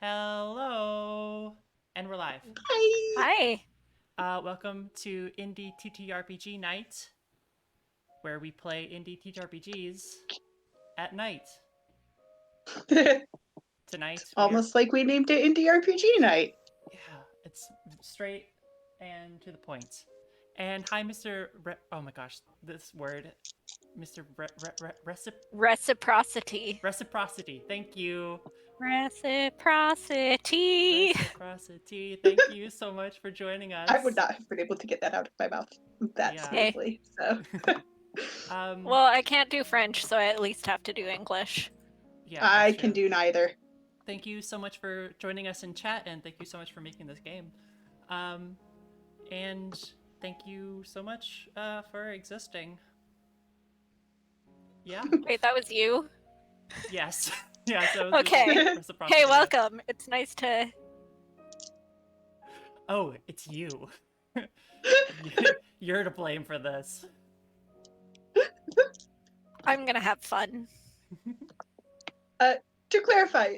Hello, and we're live. Hi. Hi. Welcome to Indie TTRPG Night, where we play indie TTRPGs at night. Tonight we are, Almost like we named it Indie RPG Night. yeah, it's straight and to the point. And hi, oh my gosh, this word, Mr. Reciprocity. Reciprocity. Thank you. Reciprocity. Reciprocity. Thank you so much for joining us. I would not have been able to get that out of my mouth that Yeah. smoothly. So Well, I can't do French, so I at least have to do English. Yeah, I that's can true. do neither. Thank you so much for joining us in chat, and thank you so much for making this game. And thank you so much for existing. Yeah. Wait, that was you? Yes. Yeah. So Okay. reciprocity. Hey, welcome. It's nice to. Oh, it's you. You're to blame for this. I'm gonna have fun. To clarify,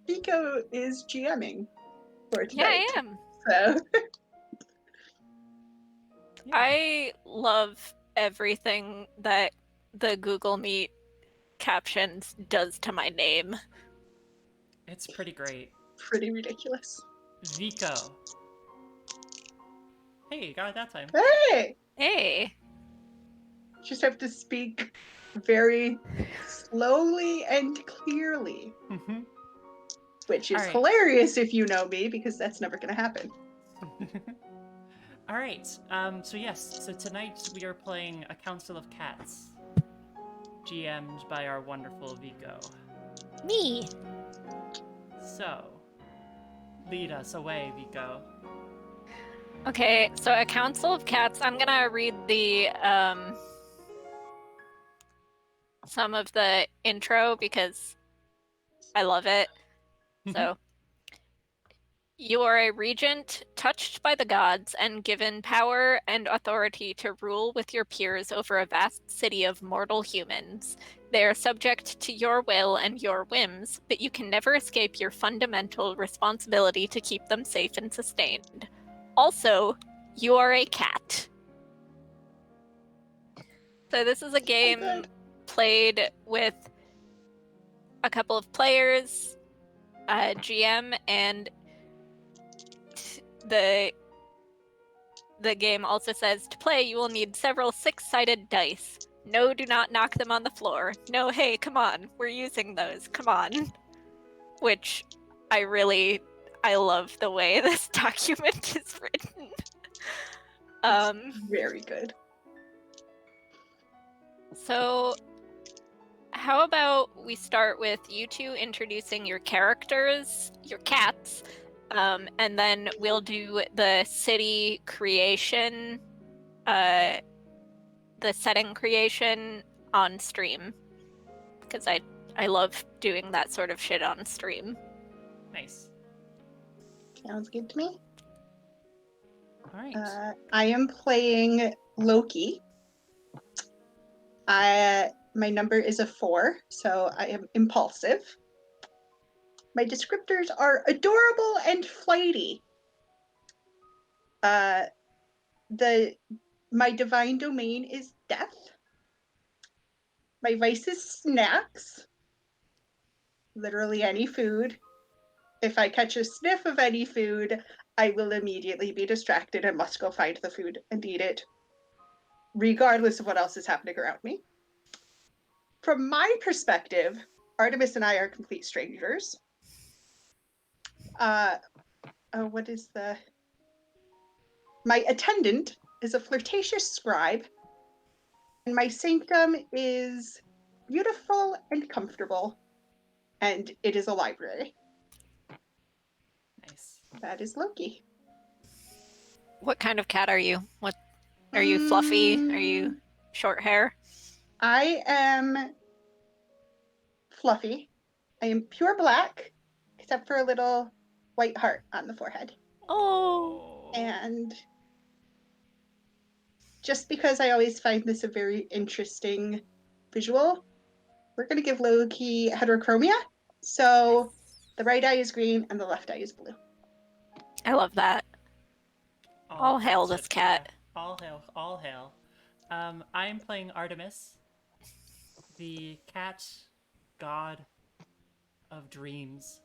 Pico is GMing for tonight. Yeah, I am. So Yeah. I love everything that the Google Meet captions does to my name. It's pretty great. pretty ridiculous. Vico. Hey, you got it that time. Hey! Hey. Just have to speak very slowly and clearly. Which is All right. hilarious if you know me, because that's never going to happen. All right. So tonight we are playing A Council of Cats, GM'd by our wonderful Vico. Me. So, lead us away, Vico. Okay, so A Council of Cats, I'm gonna read the some of the intro because I love it. So, you are a regent touched by the gods and given power and authority to rule with your peers over a vast city of mortal humans. They are subject to your will and your whims, but you can never escape your fundamental responsibility to keep them safe and sustained. Also, you are a cat. So this is a game played with a couple of players, GM, and the game also says to play you will need several six-sided dice. No, do not knock them on the floor. No, hey, come on, we're using those, come on. Which I love the way this document is written. Very good. So how about we start with you two introducing your characters, your cats, and then we'll do the city creation, the setting creation on stream. Because I love doing that sort of shit on stream. Nice. Sounds good to me. All right. I am playing Loki. My number is a 4, so I am impulsive. My descriptors are adorable and flighty. My divine domain is death. My vice is snacks. Literally any food. If I catch a sniff of any food, I will immediately be distracted and must go find the food and eat it, regardless of what else is happening around me. From my perspective, Artemis and I are complete strangers. What is my attendant is a flirtatious scribe, and my sanctum is beautiful and comfortable, and it is a library. Nice. That is Loki. What kind of cat are you? What are you? Fluffy? Are you short hair? I am fluffy. I am pure black, except for a little white heart on the forehead. Oh. And just because I always find this a very interesting visual, we're going to give Loki heterochromia. So The right eye is green and the left eye is blue. I love that. All hail cats this should- cat. yeah, all hail, all hail. I'm playing Artemis, the cat god of dreams.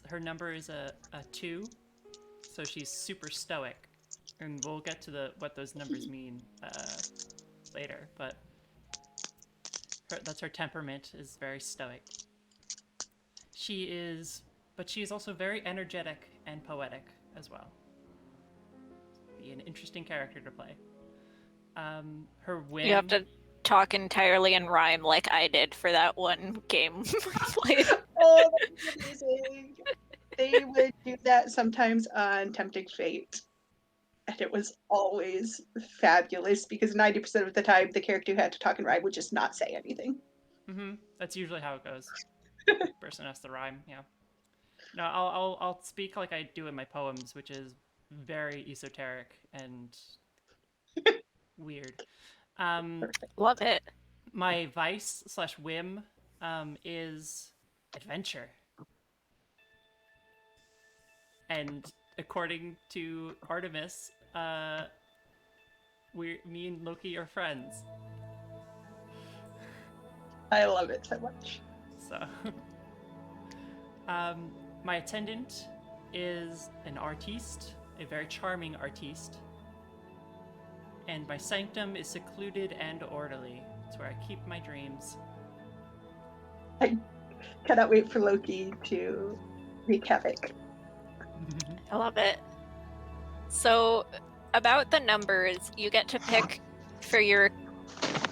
Her number is a 2, so she's super stoic. And we'll get to what those numbers mean later, but that's her temperament, is very stoic. She is also very energetic and poetic as well. Be an interesting character to play. Her whim. You have to talk entirely in rhyme like I did for that one game we played. Oh, that's amazing. They would do that sometimes on Tempting Fate. And it was always fabulous because 90% of the time the character who had to talk in rhyme would just not say anything. Mm-hmm. That's usually how it goes. Person has to rhyme, yeah. No, I'll speak like I do in my poems, which is very esoteric and weird. Love it. My vice / whim is adventure. And according to Artemis, me and Loki are friends. I love it so much. So, my attendant is an artiste, a very charming artiste. And my sanctum is secluded and orderly. It's where I keep my dreams. I cannot wait for Loki to wreak havoc. I love it. So, about the numbers, you get to pick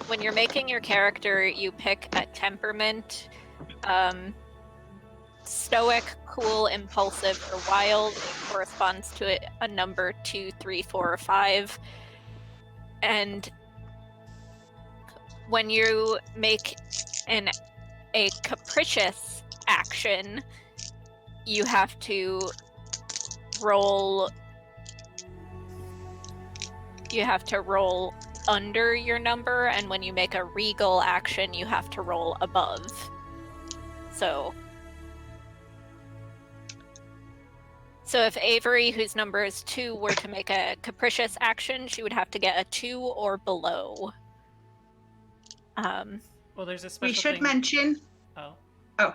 when you're making your character, you pick a temperament. Stoic, cool, impulsive, or wild corresponds to a number 2, 3, 4, or 5. And when you make a capricious action, you have to roll under your number, and when you make a regal action, you have to roll above. So if Avery, whose number is 2, were to make a capricious action, she would have to get a 2 or below. Well, there's a special We should thing. mention. Oh. I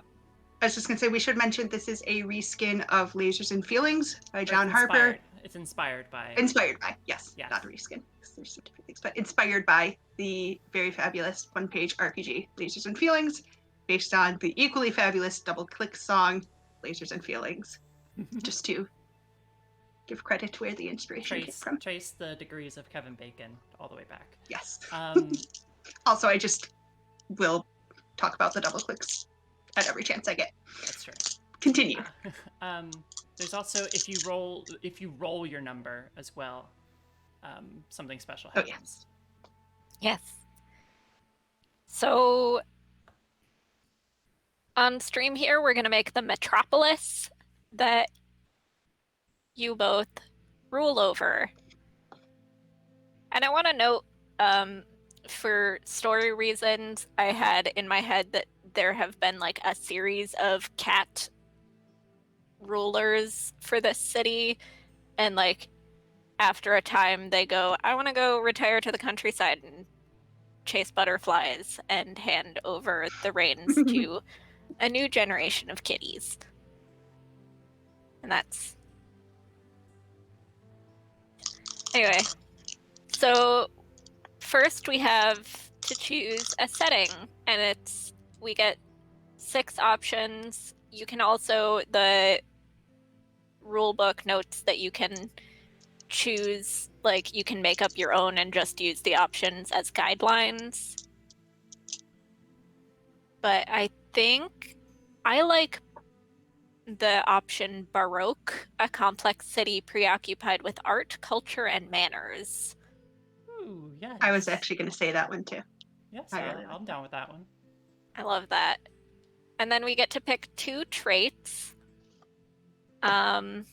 was just gonna say we should mention this is a reskin of Lasers and Feelings by John Harper. It's inspired by. Inspired by, yes. Not a reskin, because there's some different things, but inspired by the very fabulous one-page RPG Lasers and Feelings, based on the equally fabulous double click song Lasers and Feelings. Just to give credit to where the inspiration came from. Trace the degrees of Kevin Bacon all the way back. Yes. Um, Also, I just will talk about the double clicks at every chance I get. That's true. Continue. There's also if you roll your number as well, something special happens. Yes. So on stream here, we're going to make the metropolis that you both rule over. And I want to note, for story reasons, I had in my head that there have been like a series of cat rulers for this city, and like after a time they go, I want to go retire to the countryside and chase butterflies and hand over the reins to a new generation of kitties. And that's anyway. So first we have to choose a setting, and we get 6 options. You can also, the rulebook notes that you can choose, like you can make up your own and just use the options as guidelines. But I think I like the option Baroque, a complex city preoccupied with art, culture, and manners. Ooh, yes. I was actually going to say that one too. Yes, I really I'm down with that one. I love that. And then we get to pick 2 traits. How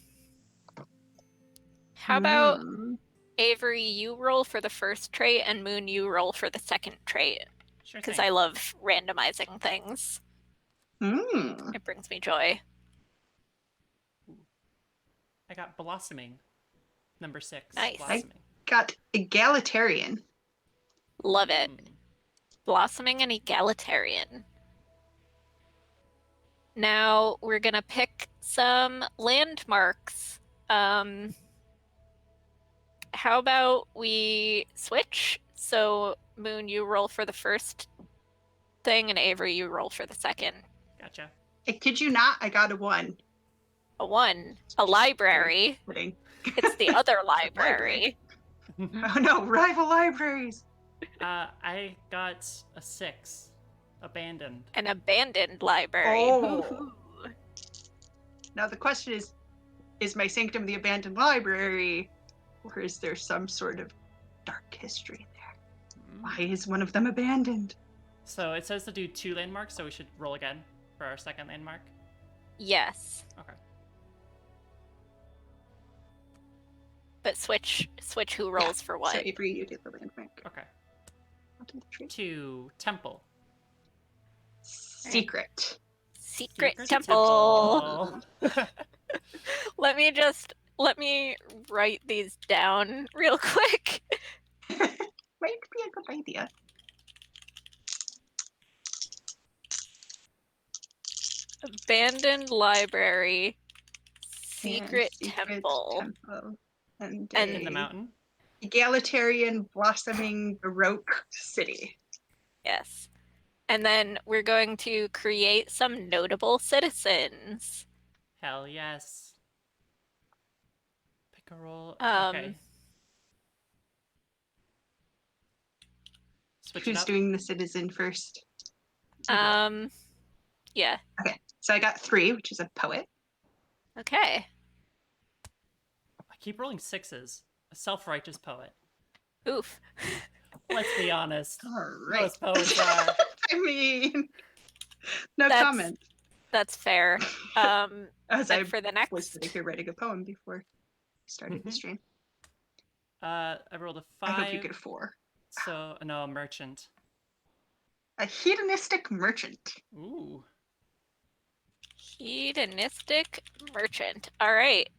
about Avery, you roll for the first trait, and Moon, you roll for the second trait. Sure Because thing. I love randomizing things. Mm. It brings me joy. I got blossoming. Number 6. Nice. Blossoming. Got egalitarian. Love it. Mm. Blossoming and egalitarian. Now we're gonna pick some landmarks. How about we switch? So Moon, you roll for the first thing, and Avery, you roll for the second. Gotcha. I kid you not, I got a 1. A 1. A library. Kidding. It's the other library. Oh no, rival libraries. I got a 6. Abandoned. An abandoned library. Oh. Hoo-hoo. Now the question is my sanctum the abandoned library, or is there some sort of dark history there? Mm. Why is one of them abandoned? So it says to do 2 landmarks, so we should roll again for our second landmark. Yes. Okay. But switch who rolls for what. So Avery, you did the landmark. Okay. I'll do the tree. 2 temple. Secret. Secret temple. temple. Let me write these down real quick. Might be a good idea. Abandoned library. Secret And temple. And In the mountain. egalitarian blossoming Baroque city. Yes. And then we're going to create some notable citizens. Hell yes. Pick a roll. Um, Okay. Switch it Who's up. doing the citizen first? Yeah. Okay, so I got 3, which is a poet. Okay. I keep rolling 6s. A self-righteous poet. Oof. Let's be honest. All right. Most poets are. I mean, no That's- comment. That's fair. As I And for the was next, sitting here writing a poem before we started the Mhm. stream. I rolled a 5. I hope you get a 4. So, no, a merchant. A hedonistic merchant. Ooh. hedonistic merchant. All right.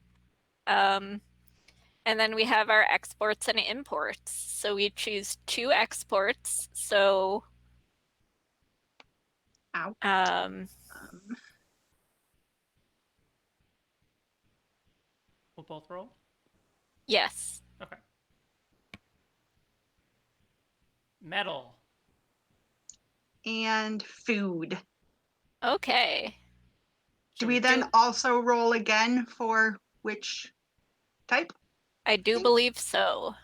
And then we have our exports and imports. So we choose 2 exports. So Ow. We'll both roll? yes. Okay. Metal. And food. Okay. Do Should we then also roll again for which type? I do believe so.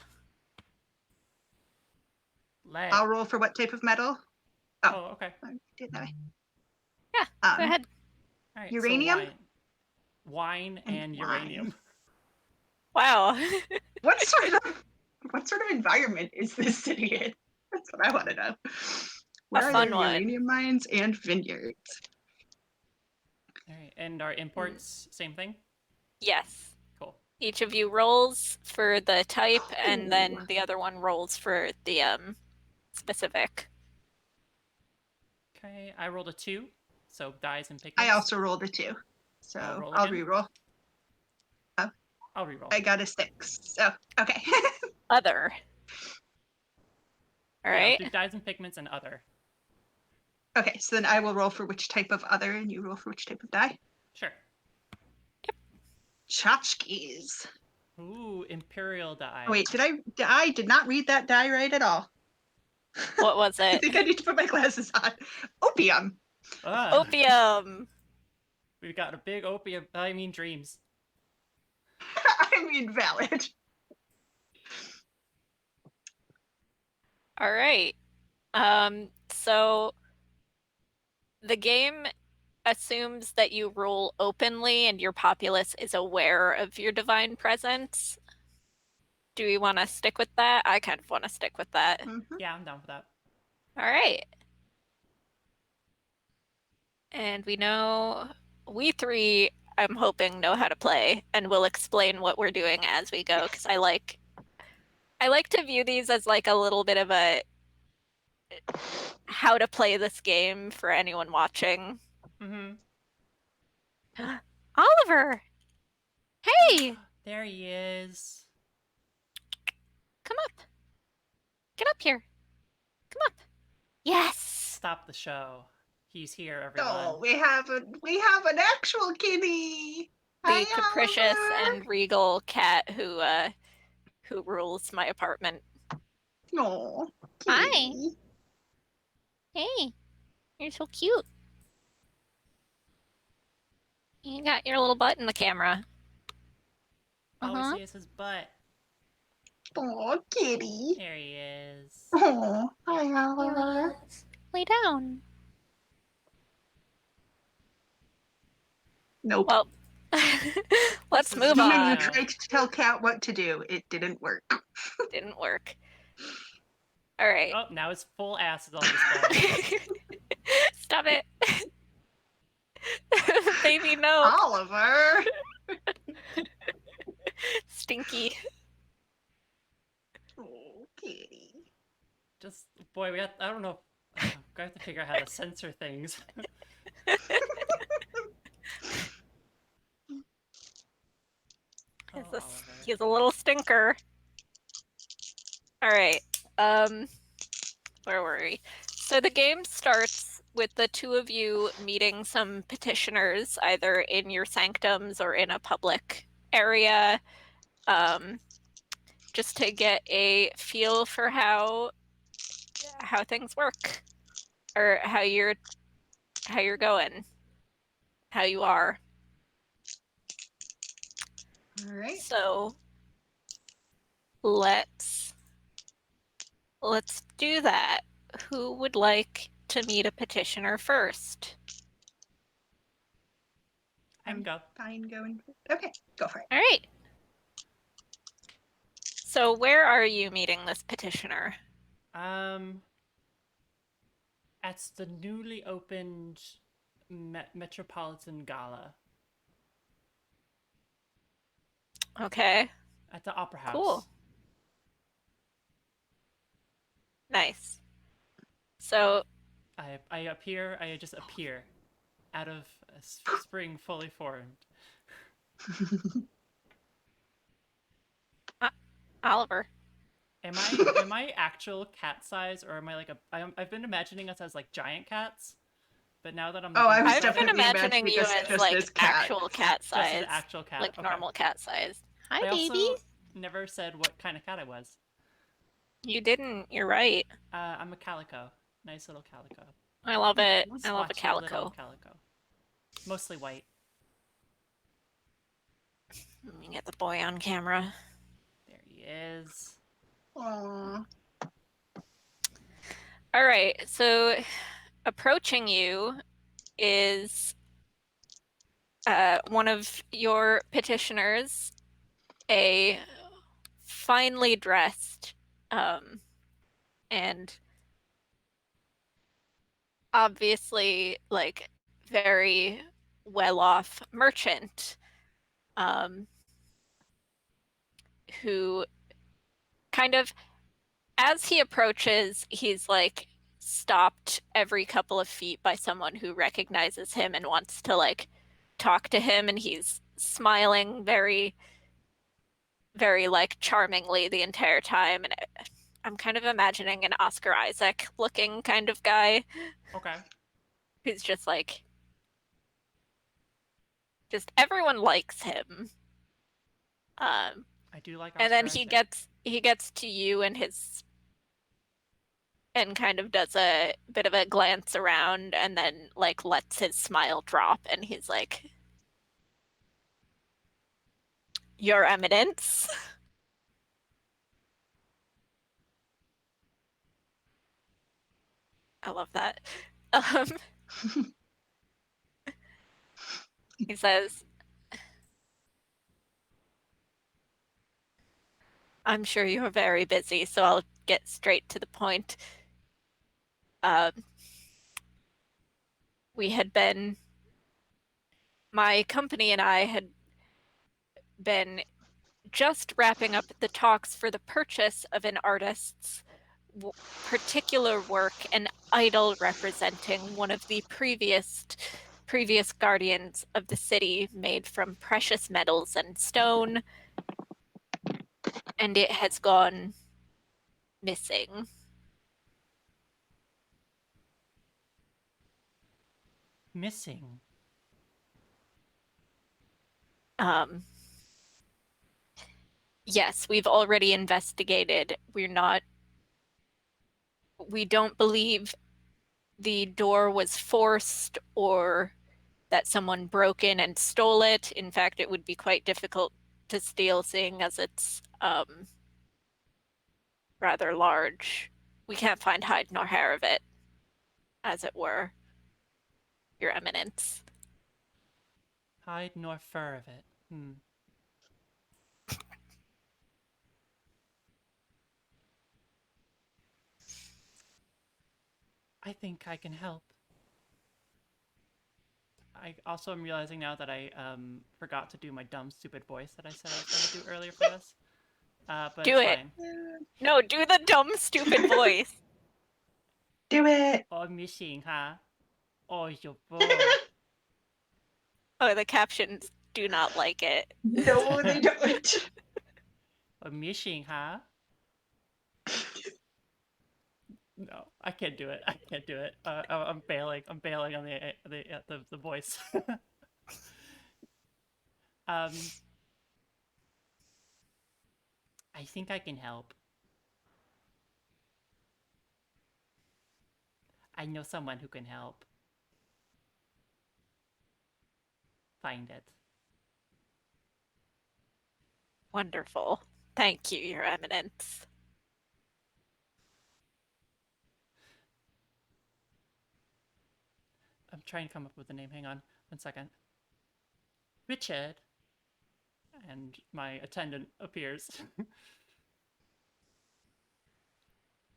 Lead. I'll roll for what type of metal? Oh, okay. I did that way. Yeah, go ahead. All right. Uranium? So wine And and uranium. Wow. What sort of environment is this city in? That's what I want to know. Where are fun there one. uranium mines and vineyards? All right. And our imports, same thing? Yes. Cool. Each of you rolls for the type, and then Ooh. the other one rolls for the specific. Okay. I rolled a 2. So dies and pigments. I also rolled a 2. So I'll roll I'll again. re-roll. I'll reroll. I got a 6. So, okay. Other. All Yeah, I'll right. do dyes and pigments and other. Okay, so then I will roll for which type of other, and you roll for which type of die. Sure. Tchotchkes. Ooh, imperial dye. Oh, wait, I did not read that die right at all. What was I it? think I need to put my glasses on. Opium. Ah, Opium. we've got a big opium. I mean, dreams. I mean, valid. All right. So the game assumes that you rule openly and your populace is aware of your divine presence. Do we want to stick with that? I kind of want to stick with that. Mhm. Yeah, I'm down for that. All right. And we 3, I'm hoping, know how to play, and we'll explain what we're doing as we go, because I like to view these as like a little bit of a how to play this game for anyone watching. Mm-hmm. Oliver! Hey! There he is. Come up. Get up here. Come up. Yes! Stop the show. He's here, everyone. Oh, we have an actual kitty. The Hi, capricious Oliver. and regal cat who rules my apartment. Oh, Hi. kitty. Hey, you're so cute. You got your little butt in the camera. All we Uh-huh. see is his butt. Oh, kitty. There he is. Oh, hi, Here Oliver. he is. Lay down. Nope. Well, let's This is move You know, on. you tried to tell Cat what to do. It didn't work. Didn't work. All right. Oh, now his full ass is on display. Stop it. Baby, no. Oliver. Stinky. Oh, kitty. Just, boy, I don't know. We have to figure out how to censor things. Oh, Oliver. He's a little stinker. All right. Where were we? So the game starts with the two of you meeting some petitioners, either in your sanctums or in a public area, just to get a feel for how things work, or how you're going, how you are. All right. So let's do that. Who would like to meet a petitioner first? I can go. Fine going. Okay, go for it. All right. So where are you meeting this petitioner? At the newly opened Metropolitan Gala Okay. at the Opera House. Cool. Nice. So I appear. I just appear out of a spring fully formed. Oliver. Am I actual cat size, or am I like I've been imagining us as like giant cats, but now that I'm Oh, I was I've been definitely imagining you imagining us as just like as cat. actual cat just as size, an actual cat, like okay. normal cat size. Hi, I baby. also never said what kind of cat I was. You didn't. You're right. I'm a calico, nice little calico. I love it. I love a Splotchy little calico. calico, mostly white. Let me get the boy on camera. There he is. Aww. All right. So approaching you is one of your petitioners, a finely dressed and obviously like very well-off merchant, who kind of, as he approaches, he's like stopped every couple of feet by someone who recognizes him and wants to like talk to him, and he's smiling very, very like charmingly the entire time. And I'm kind of imagining an Oscar Isaac looking kind of guy. Okay. Who's just like, just everyone likes him. I do like. And then Oscar Isaac. he gets to you and kind of does a bit of a glance around and then like lets his smile drop, and he's like, "Your Eminence." I love that. He says, "I'm sure you're very busy, so I'll get straight to the point. My company and I had been just wrapping up the talks for the purchase of an artist's particular work, an idol representing one of the previous previous guardians of the city made from precious metals and stone, and it has gone missing. Missing. Um, yes, we've already investigated. We don't believe the door was forced or that someone broke in and stole it. In fact, it would be quite difficult to steal, seeing as it's rather large. We can't find hide nor hair of it, as it were, Your Eminence. Hide nor fur of it. I think I can help. I also am realizing now that I forgot to do my dumb, stupid voice that I said I was going to do earlier for this. But Do it's it. fine. No, do the dumb, stupid voice. Do it. Oh, missing, huh? Oh, your boy. Oh, the captions do not like it. No, they don't. Oh, missing, huh? No, I can't do it. I can't do it. I'm bailing. I'm bailing on the voice. I think I can help. I know someone who can help. Find it. Wonderful. Thank you, Your Eminence. I'm trying to come up with a name. Hang on 1 second. Richard. And my attendant appears.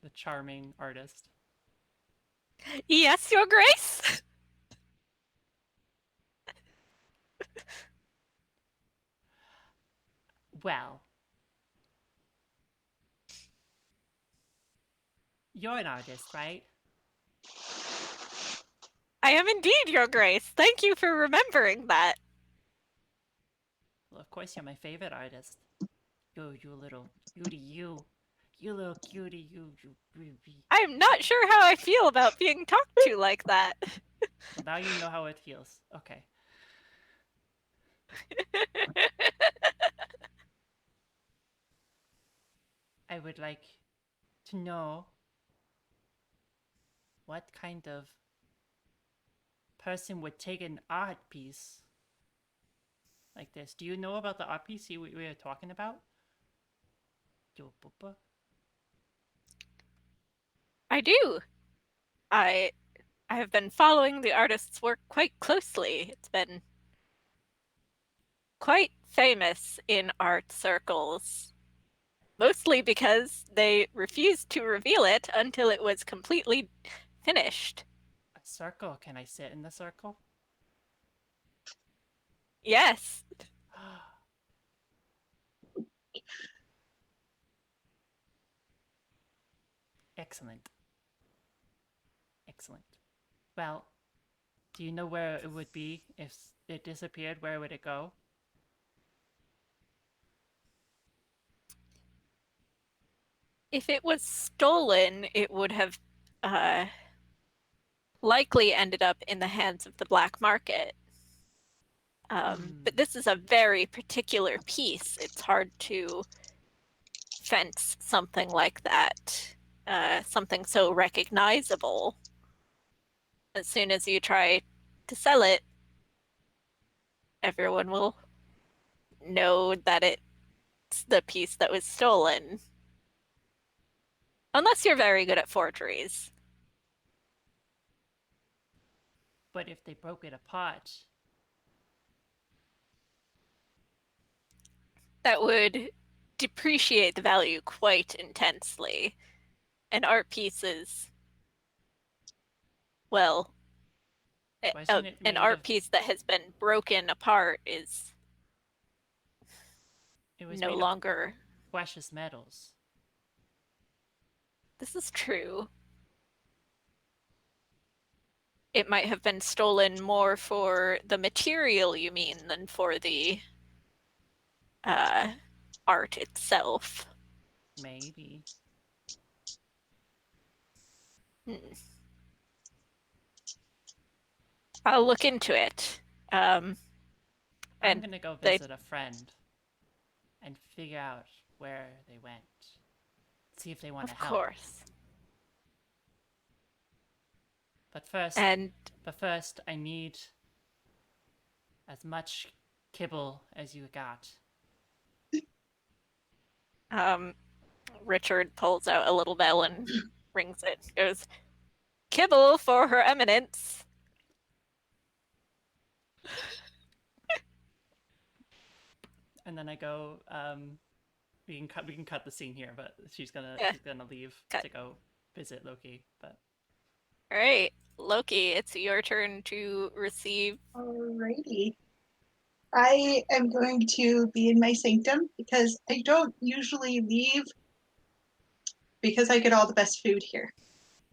The charming artist. Yes, Your Grace. Well, you're an artist, right? I am indeed, Your Grace. Thank you for remembering that. Well, of course you're my favorite artist. You little cutie, you. You little cutie, you baby. I'm not sure how I feel about being talked to like that. Well, now you know how it feels. Okay. I would like to know what kind of person would take an art piece like this. Do you know about the art piece we were talking about? Yo, Papa. I do. I have been following the artist's work quite closely. It's been quite famous in art circles, mostly because they refused to reveal it until it was completely finished. A circle. Can I sit in the circle? Yes. Excellent. Excellent. Well, do you know where it would be if it disappeared? Where would it go? If it was stolen, it would have likely ended up in the hands of the black market. But this is a very particular piece. It's hard to fence something like that, something so recognizable. As soon as you try to sell it, everyone will know that it's the piece that was stolen. Unless you're very good at forgeries. But if they broke it apart, That would depreciate the value quite intensely. An art piece is, well, wasn't it an made art of? piece that has been broken apart is It was no made of longer. precious metals. This is true. it might have been stolen more for the material, you mean, than for the uh, art itself. Maybe. Hmm. I'll look into it. I'm And gonna go they, visit a friend and figure out where they went. See if they want to of help. course. But first, And I need as much kibble as you got. um, Richard pulls out a little bell and rings it. Goes, "Kibble for Her Eminence." And then I go, we can cut the scene here, but she's Yeah, gonna leave cut. to go visit Loki. But All right, Loki, it's your turn to receive. Alrighty. I am going to be in my sanctum because I don't usually leave because I get all the best food here.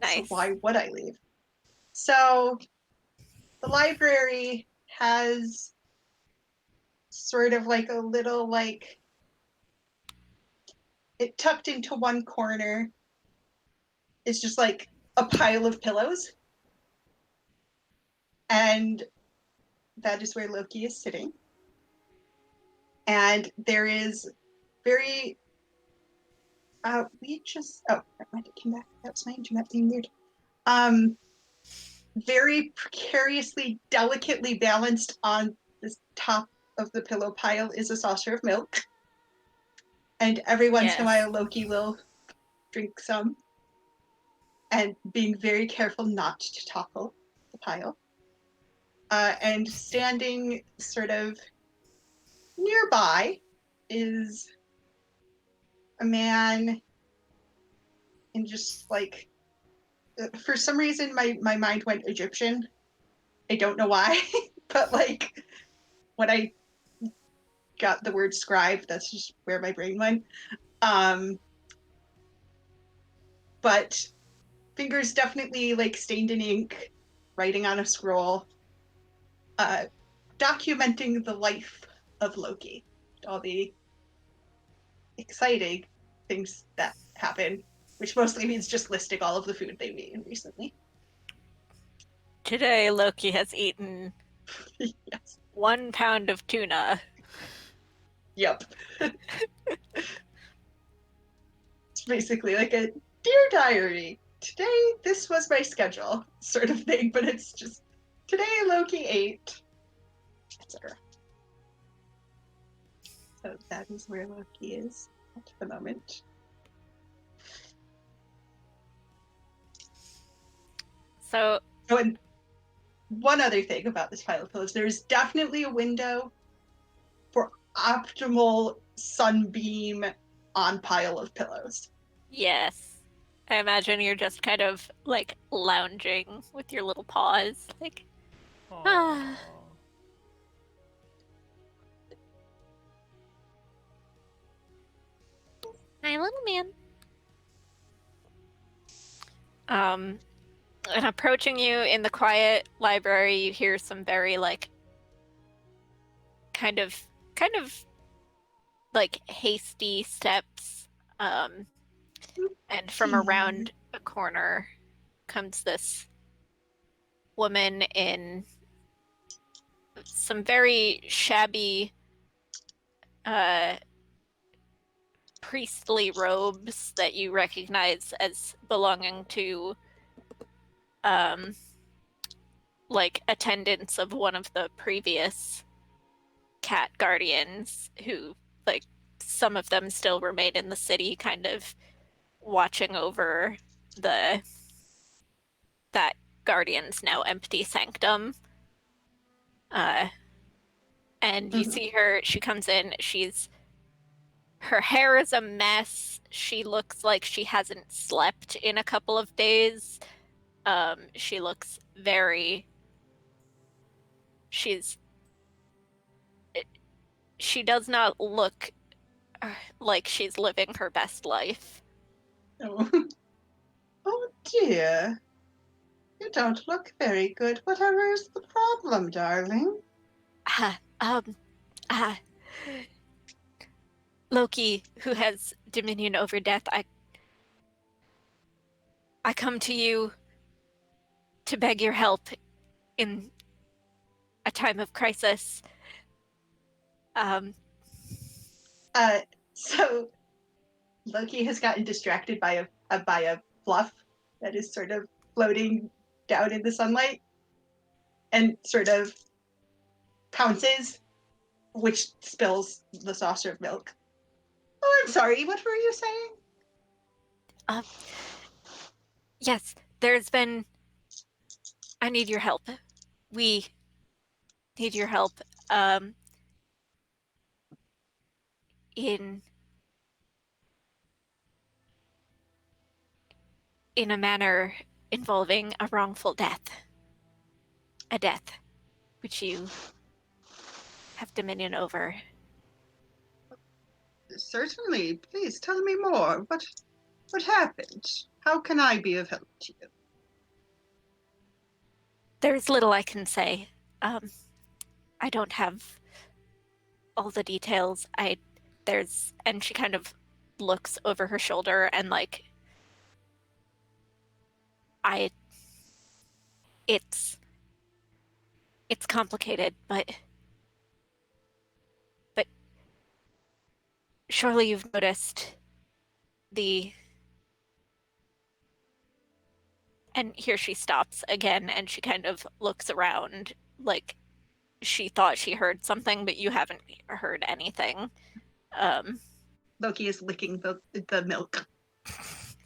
So Nice. why would I leave? So the library has sort of like a little like it tucked into one corner is just like a pile of pillows. And that is where Loki is sitting. And there is very we just never mind, it came back. That was my internet being weird. Very precariously, delicately balanced on the top of the pillow pile is a saucer of milk. And every once in a Yes. while, Loki will drink some, and being very careful not to topple the pile. And standing sort of nearby is a man in just like, for some reason, my mind went Egyptian. I don't know why, but like when I got the word scribe, that's just where my brain went. But fingers definitely like stained in ink, writing on a scroll, documenting the life of Loki, all the exciting things that happen, which mostly means just listing all of the food they've eaten recently. Today, Loki has eaten Yes. 1 pound of tuna. Yep. It's basically like a dear diary. Today, this was my schedule, sort of thing, but it's just today Loki ate, etc. So that is where Loki is at the moment. So, Oh, and one other thing about this pile of pillows, there's definitely a window for optimal sunbeam on pile of pillows. yes. I imagine you're just kind of like lounging with your little paws, like, ah, oh, my little man. Um, and approaching you in the quiet library, you hear some very like kind of kind of like hasty steps. Um, and from around a corner comes this woman in some very shabby uh priestly robes that you recognize as belonging to um like attendants of one of the previous cat guardians who like some of them still remain in the city kind of watching over the that guardian's now empty sanctum. Uh and you Mhm. see her, she comes in, her hair is a mess. She looks like she hasn't slept in a couple of days. She looks very she's she does not look like she's living her best life. Oh. Oh dear. You don't look very good. Whatever is the problem, darling? Ah, ah, Loki, who has dominion over death, I come to you to beg your help in a time of crisis. Um, So Loki has gotten distracted by a fluff that is sort of floating down in the sunlight and sort of pounces, which spills the saucer of milk. Oh, I'm sorry. What were you saying? um, yes, there's been. I need your help. We need your help. Um, in in a manner involving a wrongful death. A death which you have dominion over. Certainly. Please tell me more. What happened? How can I be of help to you? There's little I can say. I don't have all the details. And she kind of looks over her shoulder and like I it's complicated, but surely you've noticed the and here she stops again and she kind of looks around like she thought she heard something, but you haven't heard anything. Um, Loki is licking the milk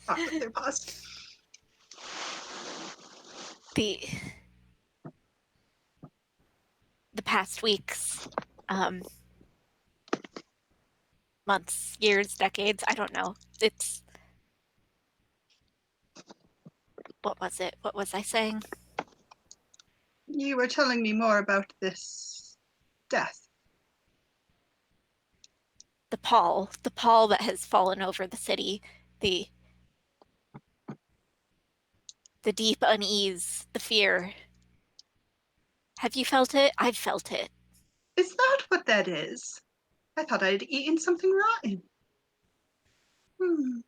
off of their paws. the the past weeks, um, months, years, decades, I don't know. It's what was it? What was I saying? You were telling me more about this death. The pall that has fallen over the city, the deep unease, the fear. Have you felt it? I've felt it. Is that what that is? I thought I'd eaten something rotten. Hmm.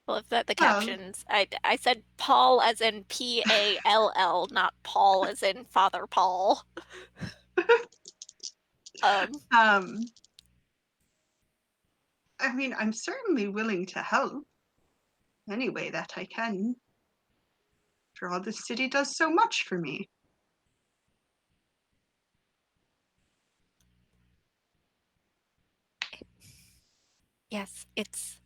Well, if that the Well, captions, I said Paul as in Pall, not Paul as in Father Paul. Um, um, I mean, I'm certainly willing to help any way that I can. For all, the city does so much for me. yes, it's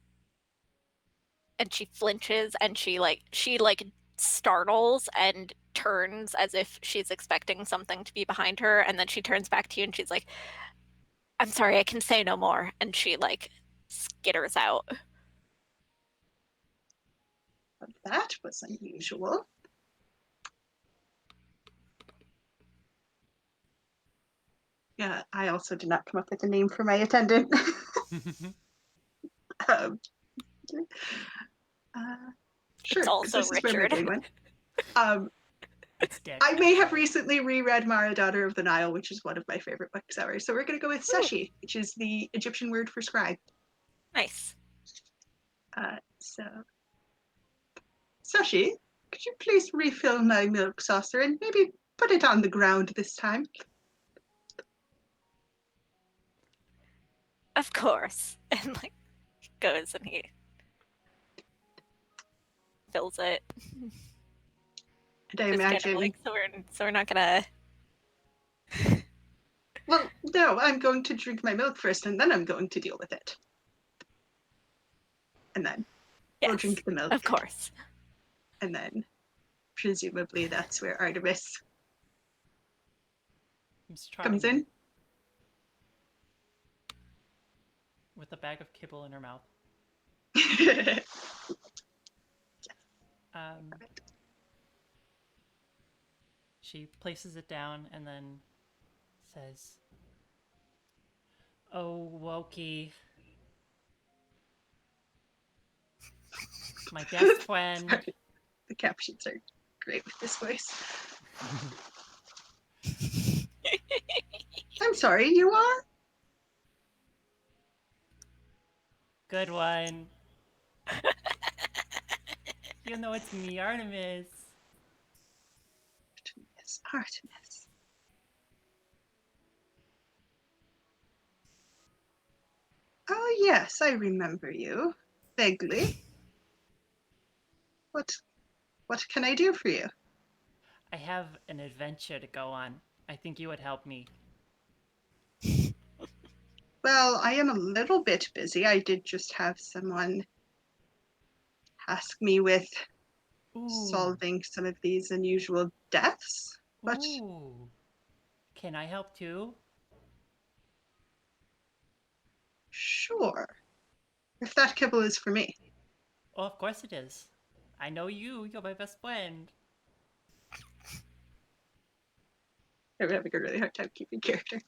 and she flinches and she like startles and turns as if she's expecting something to be behind her, and then she turns back to you and she's like, I'm sorry, I can say no more, and she like skitters out. But that was unusual. Yeah, I also did not come up with a name for my attendant. um, sure, It's because also this is where my Richard. brain went. Um, It's Dick. I may have recently reread Mara, Daughter of the Nile, which is one of my favorite books ever. So we're going to go with Seshi, which is the Egyptian word for scribe. Nice. So, Seshi, could you please refill my milk saucer and maybe put it on the ground this time? Of course. And like goes and he fills it. And I Just kind imagine, of like so we're not gonna. well, no, I'm going to drink my milk first and then I'm going to deal with it. And then we'll Yes, drink the milk. of course. And then presumably that's where Artemis comes in. With a bag of kibble in her mouth. She places it down and then says, "Oh, Woki, my best friend." The captions are great with this voice. I'm sorry, you are? Good one. You know it's me, Artemis. Artemis, Artemis. Oh, yes, I remember you. Vaguely. What can I do for you? I have an adventure to go on. I think you would help me. Well, I am a little bit busy. I did just have someone task me with Ooh. solving some of these unusual deaths, but Ooh. Can I help too? sure. If that kibble is for me. Oh, of course it is. I know you. You're my best friend. I'm having a really hard time keeping character.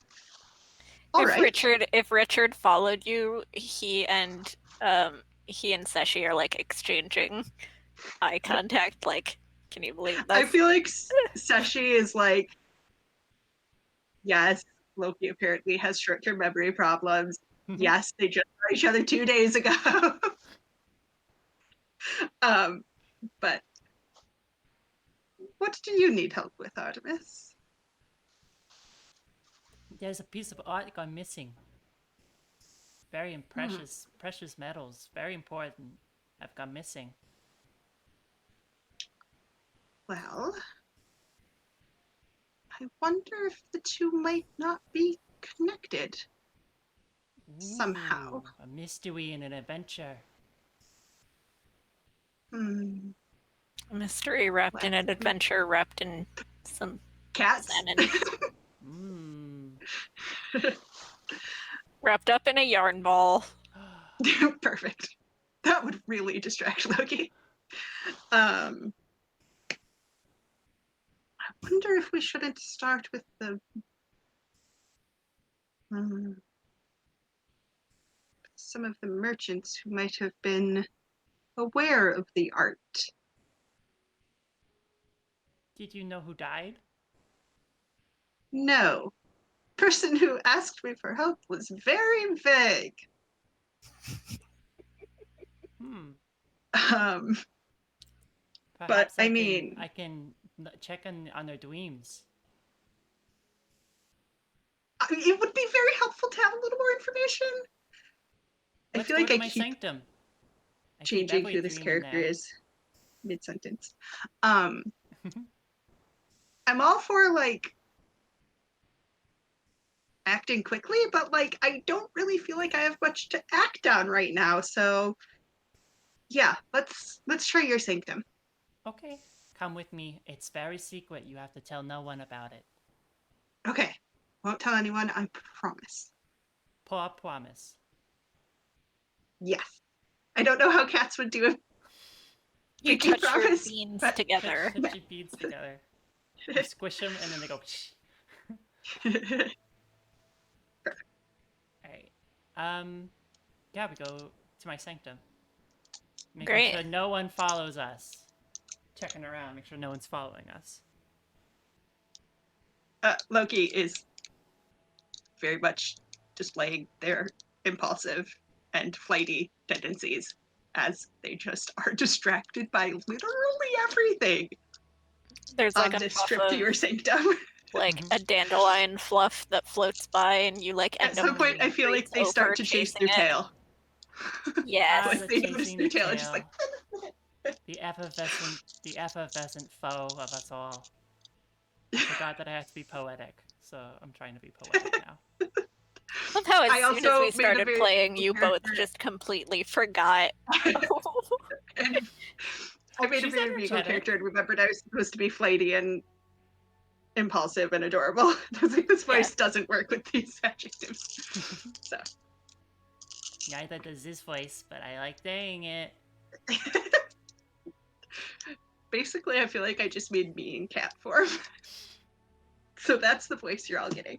All right. If Richard followed you, he and Seshi are like exchanging eye contact. Like, can you believe this? I feel like Seshi is like, yes, Loki apparently has short-term memory problems. Yes, they just saw each other 2 days ago. But what do you need help with, Artemis? There's a piece of art gone missing. Very precious, precious metals, very important, have gone missing. Well, I wonder if the two might not be connected somehow. Ooh, a mystery and an adventure. Hmm. A mystery wrapped in an adventure, wrapped in some Cats? sanity. Mmm. Wrapped up in a yarn ball. Perfect. That would really distract Loki. I wonder if we shouldn't start with the some of the merchants who might have been aware of the art. Did you know who died? No. Person who asked me for help was very vague. Perhaps But I can, mean, I can check on their dreams. it would be very helpful to have a little more information. Let's I feel go like to I my keep sanctum. I changing who this character is mid-sentence. I'm all for like acting quickly, but like I don't really feel like I have much to act on right now. So yeah, let's try your sanctum. Okay, come with me. It's very secret. You have to tell no one about it. Okay, won't tell anyone. I promise. Poor promise. Yes. I don't know how cats would do a You pinky touch your promise. beans But... together. Touch your beads together. You squish them and then they go. Alright. Yeah, we go to my sanctum. Making Great. sure no one follows us. Checking around, make sure no one's following us. Loki is very much displaying their impulsive and flighty tendencies as they just are distracted by literally everything There's like on a this puff trip to your of sanctum. like a dandelion fluff that floats by, and you like At end some up point, I feel like they start to chase their tail. Yes. Like they notice their tail and just like the effervescent foe of us all. I forgot that I have to be poetic, so I'm trying to be poetic now. Love how as I soon as also we made a started very playing, you both character- just completely forgot. and I made She's a very regal energetic. character and remembered I was supposed to be flighty and impulsive and adorable. I was like, this voice doesn't work with these adjectives. So Neither does this voice, but I like saying it. basically, I feel like I just made me in cat form. So that's the voice you're all getting.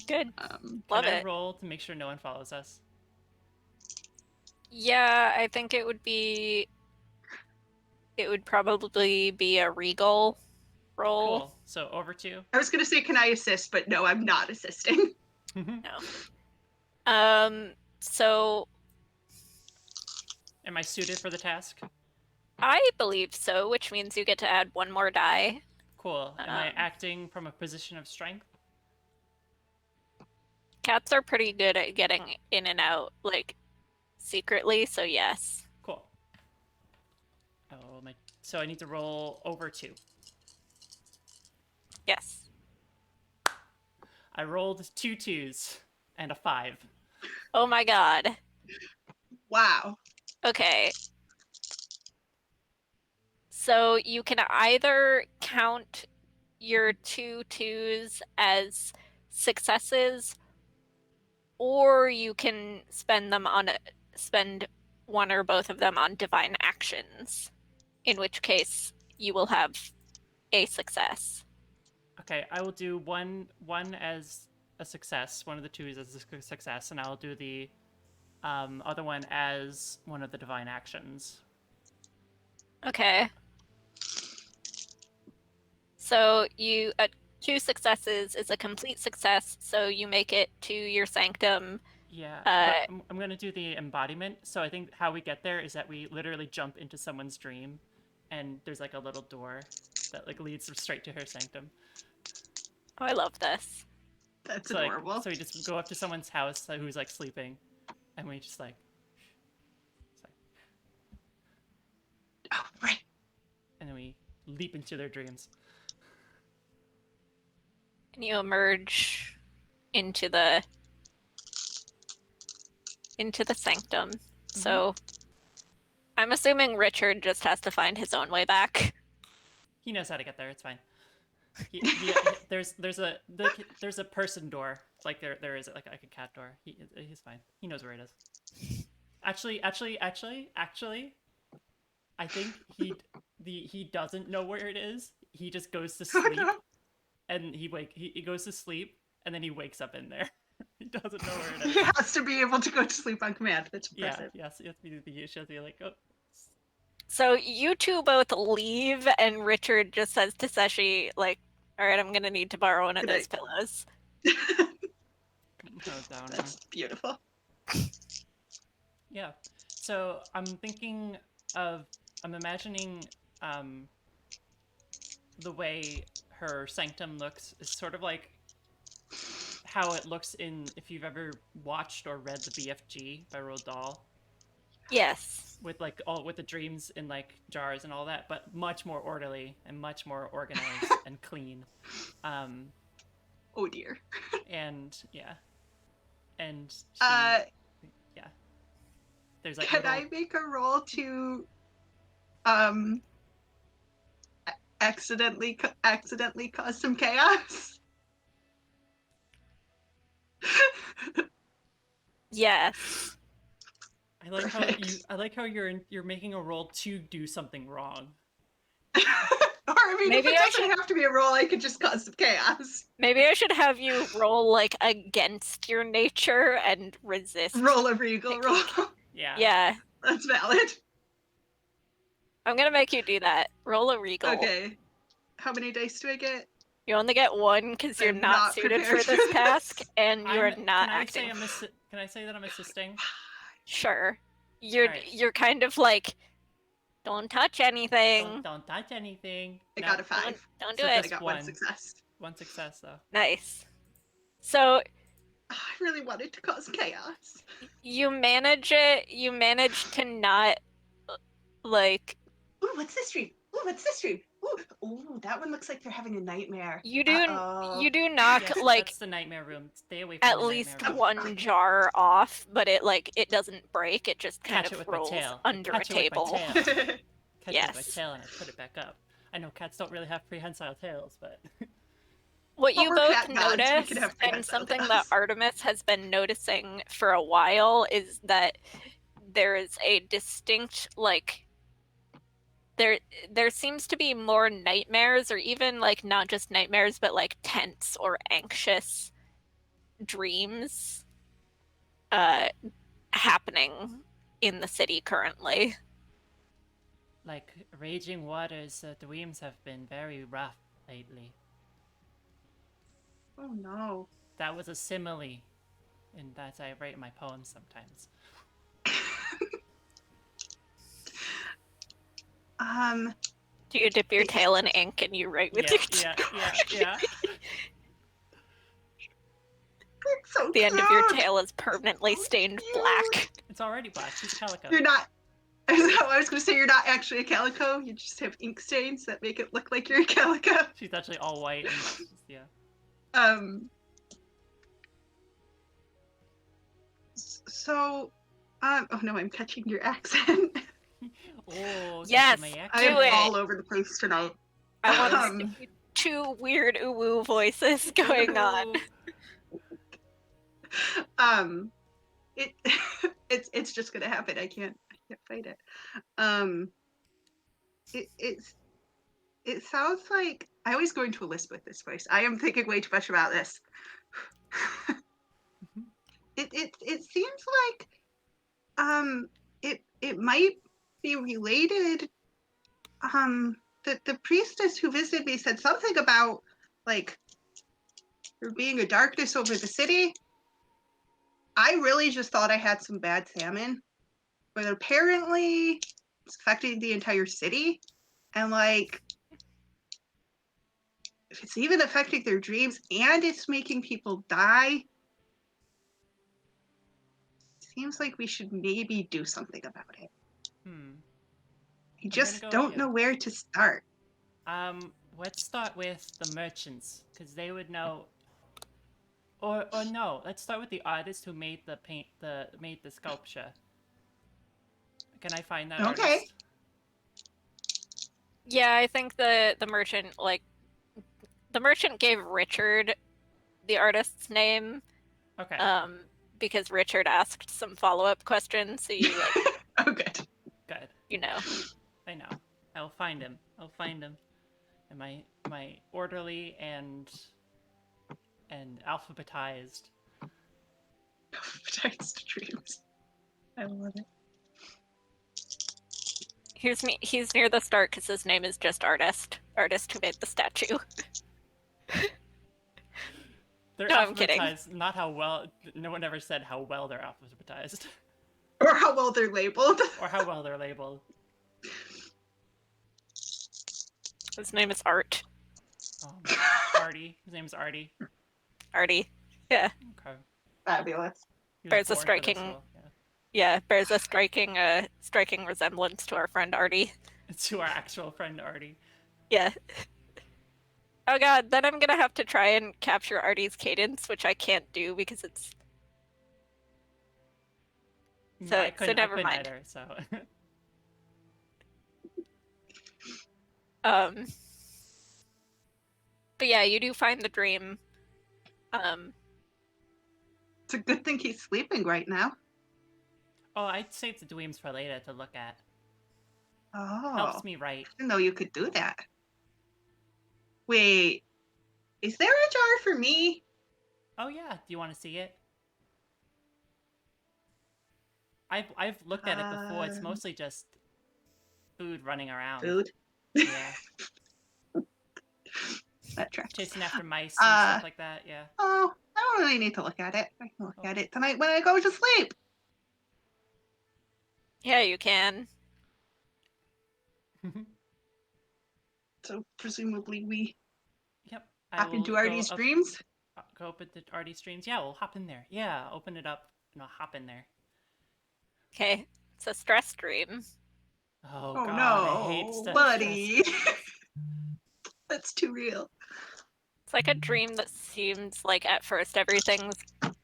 Good. Can Love I it. roll to make sure no one follows us? Yeah, I think it would be it would probably be a regal roll. Cool. So over to. I was gonna say, can I assist? But no, I'm not assisting. No. So Am I suited for the task? I believe so, which means you get to add one more die. Cool. Am I acting from a position of strength? Cats are pretty good at getting in and out, like, secretly, so yes. Cool. Oh my. So I need to roll over 2. Yes. I rolled 2 2s and a 5. Oh my god. Wow. Okay. So you can either count your 2 2s as successes, or you can spend one or both of them on divine actions, in which case you will have a success. Okay, I will do one as a success, one of the 2s as a success, and I'll do the other one as one of the divine actions. Okay. So 2 successes is a complete success, so you make it to your sanctum. Yeah, but I'm going to do the embodiment. So I think how we get there is that we literally jump into someone's dream, and there's like a little door that like leads them straight to her sanctum. Oh, I love this. That's So, adorable. Like, so we just go up to someone's house who's like sleeping, and we just like, Oh, right. and then we leap into their dreams. And you emerge into the sanctum. So I'm assuming Richard just has to find his own way back. He knows how to get there. It's fine. There's a person door. Like there is like a cat door. He's fine. He knows where it is. Actually, I think he doesn't know where it is. He just goes to sleep, and he goes to sleep, and then he wakes up in there. He doesn't know where it is. He has to be able to go to sleep on command. That's impressive. Yeah, yes, he has to be like, oh. So you two both leave, and Richard just says to Seshi, like, all right, I'm gonna need to borrow one of those pillows. That's beautiful. Yeah. So I'm imagining the way her sanctum looks is sort of like how it looks if you've ever watched or read the BFG by Roald Dahl. Yes. With the dreams in like jars and all that, but much more orderly and much more organized and clean. Oh dear. And yeah. And yeah. There's like Can I make a roll to accidentally cause some chaos? Yes. I like how you're making a roll to do something wrong. Or I mean, Maybe if it doesn't have to be a roll, I could just cause some chaos. Maybe I should have you roll like against your nature and resist. Roll a regal roll. Yeah. Yeah. That's valid. I'm gonna make you do that. Roll a regal. Okay. How many dice do I get? You only get one because you're I'm not not suited for prepared for this this. task, and you're not acting. Can I say that I'm assisting? Sure. You're Alright. you're kind of like, don't touch anything. Don't touch anything. I No, got a 5. Don't do So it. I got one success. One success though. Nice. So I really wanted to cause chaos. you manage it. You manage to not like. Ooh, what's this dream? Ooh, what's this dream? Ooh, that one looks like they're having a nightmare. You do knock Yes, like that's the nightmare room. Stay away from at the least nightmare room. one jar off, but it doesn't break. It just kind Catch it of with my rolls tail. under Catch a it with my table. tail. Catch it with Yes. my tail and I put it back up. I know cats don't really have prehensile tails, but What Well, you we're both cat gods, we notice, can have and prehensile something tails. that Artemis has been noticing for a while, is that there is a distinct like there seems to be more nightmares, or even like not just nightmares, but like tense or anxious dreams happening in the city currently. like raging waters, the dreams have been very rough lately. Oh no. That was a simile, and that I write in my poems sometimes. Um, Do you dip your it- tail in ink and you write with Yeah, your tail? yeah. it's so The end of your cute. tail is permanently So stained cute. black. It's already black. She's a calico. You're not. I was going to say you're not actually a calico. You just have ink stains that make it look like you're a calico. She's actually all white and just, yeah. Um. So, oh no, I'm catching your accent. Oh, Yes, my Do I'm it. all over the place tonight. I want Um, two weird uwu voices going on. um, it it's just gonna happen. I can't fight it. Um, it sounds like I always go into a lisp with this voice. I am thinking way too much about this. It seems like it might be related. The priestess who visited me said something about like there being a darkness over the city. I really just thought I had some bad salmon, but apparently it's affecting the entire city. And like, if it's even affecting their dreams and it's making people die, seems like we should maybe do something about it. I just don't know where to start. Let's start with the merchants, because they would know. Or no, let's start with the artist who made the made the sculpture. Can I find that Okay. artist? Yeah, I think the merchant gave Richard the artist's name. Okay. Because Richard asked some follow-up questions, so you like Oh, good. Good. you know. I know. I'll find him. And my orderly and alphabetized. Alphabetized dreams. I love it. He's near the start because his name is just Artist who made the statue. They're No, I'm kidding. alphabetized, not how well. No one ever said how well they're alphabetized. Or how well they're labeled. Or how well they're labeled. His name is Art. Artie. His name's Artie. Artie. Yeah. Okay. Fabulous. Bears a striking bears a striking resemblance to our friend Artie. To our actual friend Artie. Yeah. Oh god, then I'm gonna have to try and capture Artie's cadence, which I can't do because it's so never mind. Either, so. But yeah, you do find the dream. It's a good thing he's sleeping right now. Oh, I'd save the dreams for later to look at. Oh. Helps me write. I didn't know you could do that. Wait, is there a jar for me? Oh yeah, do you want to see it? I've looked at it before. It's mostly just food running around. Food? Yeah. That tracks. Chasing after mice and stuff like that, yeah. Oh, I don't really need to look at it. I can look at it tonight when I go to sleep. Yeah, you can. So presumably we Yep. hop into Artie's dreams? Go open to Artie's dreams. Yeah, we'll hop in there. Yeah, open it up and I'll hop in there. Okay, it's a stress dream. Oh God, no, I hate stuff. buddy. That's too real. It's like a dream that seems like at first everything's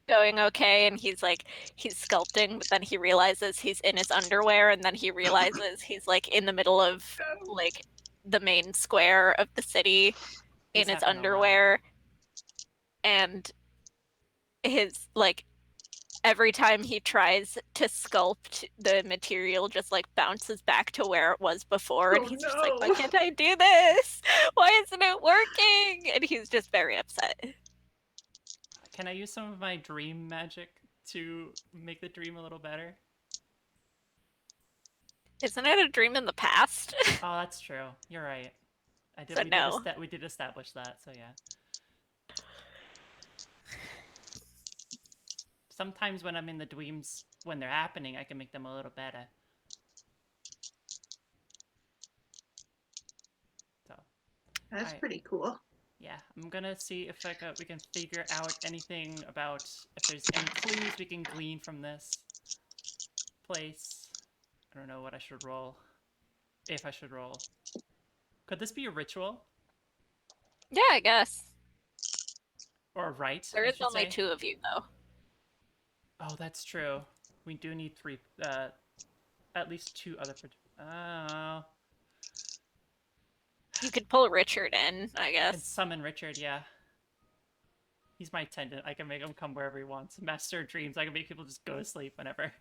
going okay and he's sculpting, but then he realizes he's in his underwear and then he realizes he's like in the middle of like the main square of the city in his underwear. And his like every time he tries to sculpt, the material just like bounces back to where it was before, and he's just like, why can't I do this? Why isn't it working? And he's just very upset. Can I use some of my dream magic to make the dream a little better? Isn't it a dream in the past? Oh, that's true. You're right. I did. So We did. no. We did establish that. So yeah. Sometimes when I'm in the dreams, when they're happening, I can make them a little better. So, That's alright. pretty cool. Yeah, I'm gonna see if we can figure out anything about if there's any clues we can glean from this place. I don't know what I should roll. If I should roll. Could this be a ritual? Yeah, I guess. Or a rite, There I is should only say. 2 of you, though. Oh, that's true. We do need 3, at least 2 other. Oh, You could pull Richard in, I I can guess. summon Richard, yeah. He's my attendant. I can make him come wherever he wants. Master of dreams. I can make people just go to sleep whenever.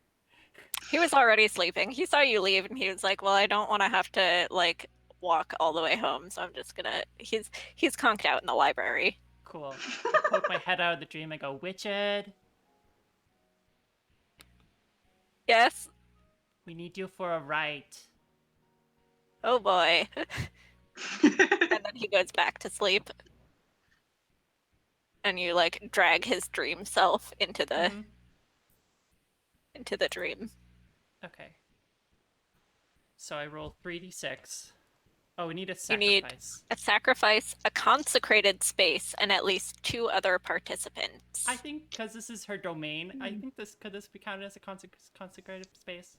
He was already sleeping. He saw you leave and he was like, "Well, I don't want to have to like walk all the way home, so I'm just gonna." He's conked out in the library. Cool. I poke my head out of the dream and go, Richard, Yes. we need you for a rite. Oh boy. And then he goes back to sleep. And you like drag his dream self into the dream. Okay. So I roll 3d6. Oh, we need a You need sacrifice. a sacrifice, a consecrated space, and at least 2 other participants. I think because this is her domain, I think could this be counted as a consecrated space?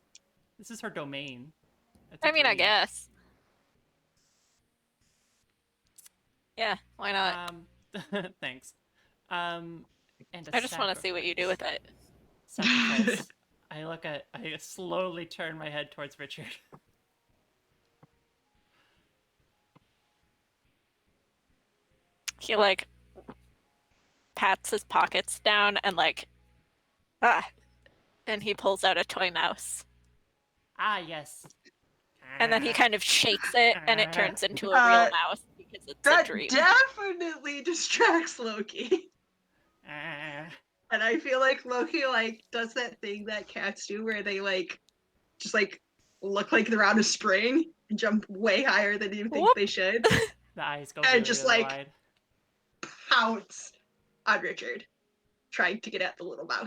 This is her domain. I mean, I dream. guess. Yeah, why not? Thanks. And I just want to see what you do with it. Sacrifice. I slowly turn my head towards Richard. He like pats his pockets down and like and he pulls out a toy mouse. Ah, yes. And then he kind of shakes it and it turns into a real mouse because it's a That dream. definitely distracts Loki. And I feel like Loki like does that thing that cats do where they like just like look like they're on a spring and jump way higher than you think Whoop. they should. The eyes go And really, just really like wide. pounce on Richard, trying to get at the little mouse.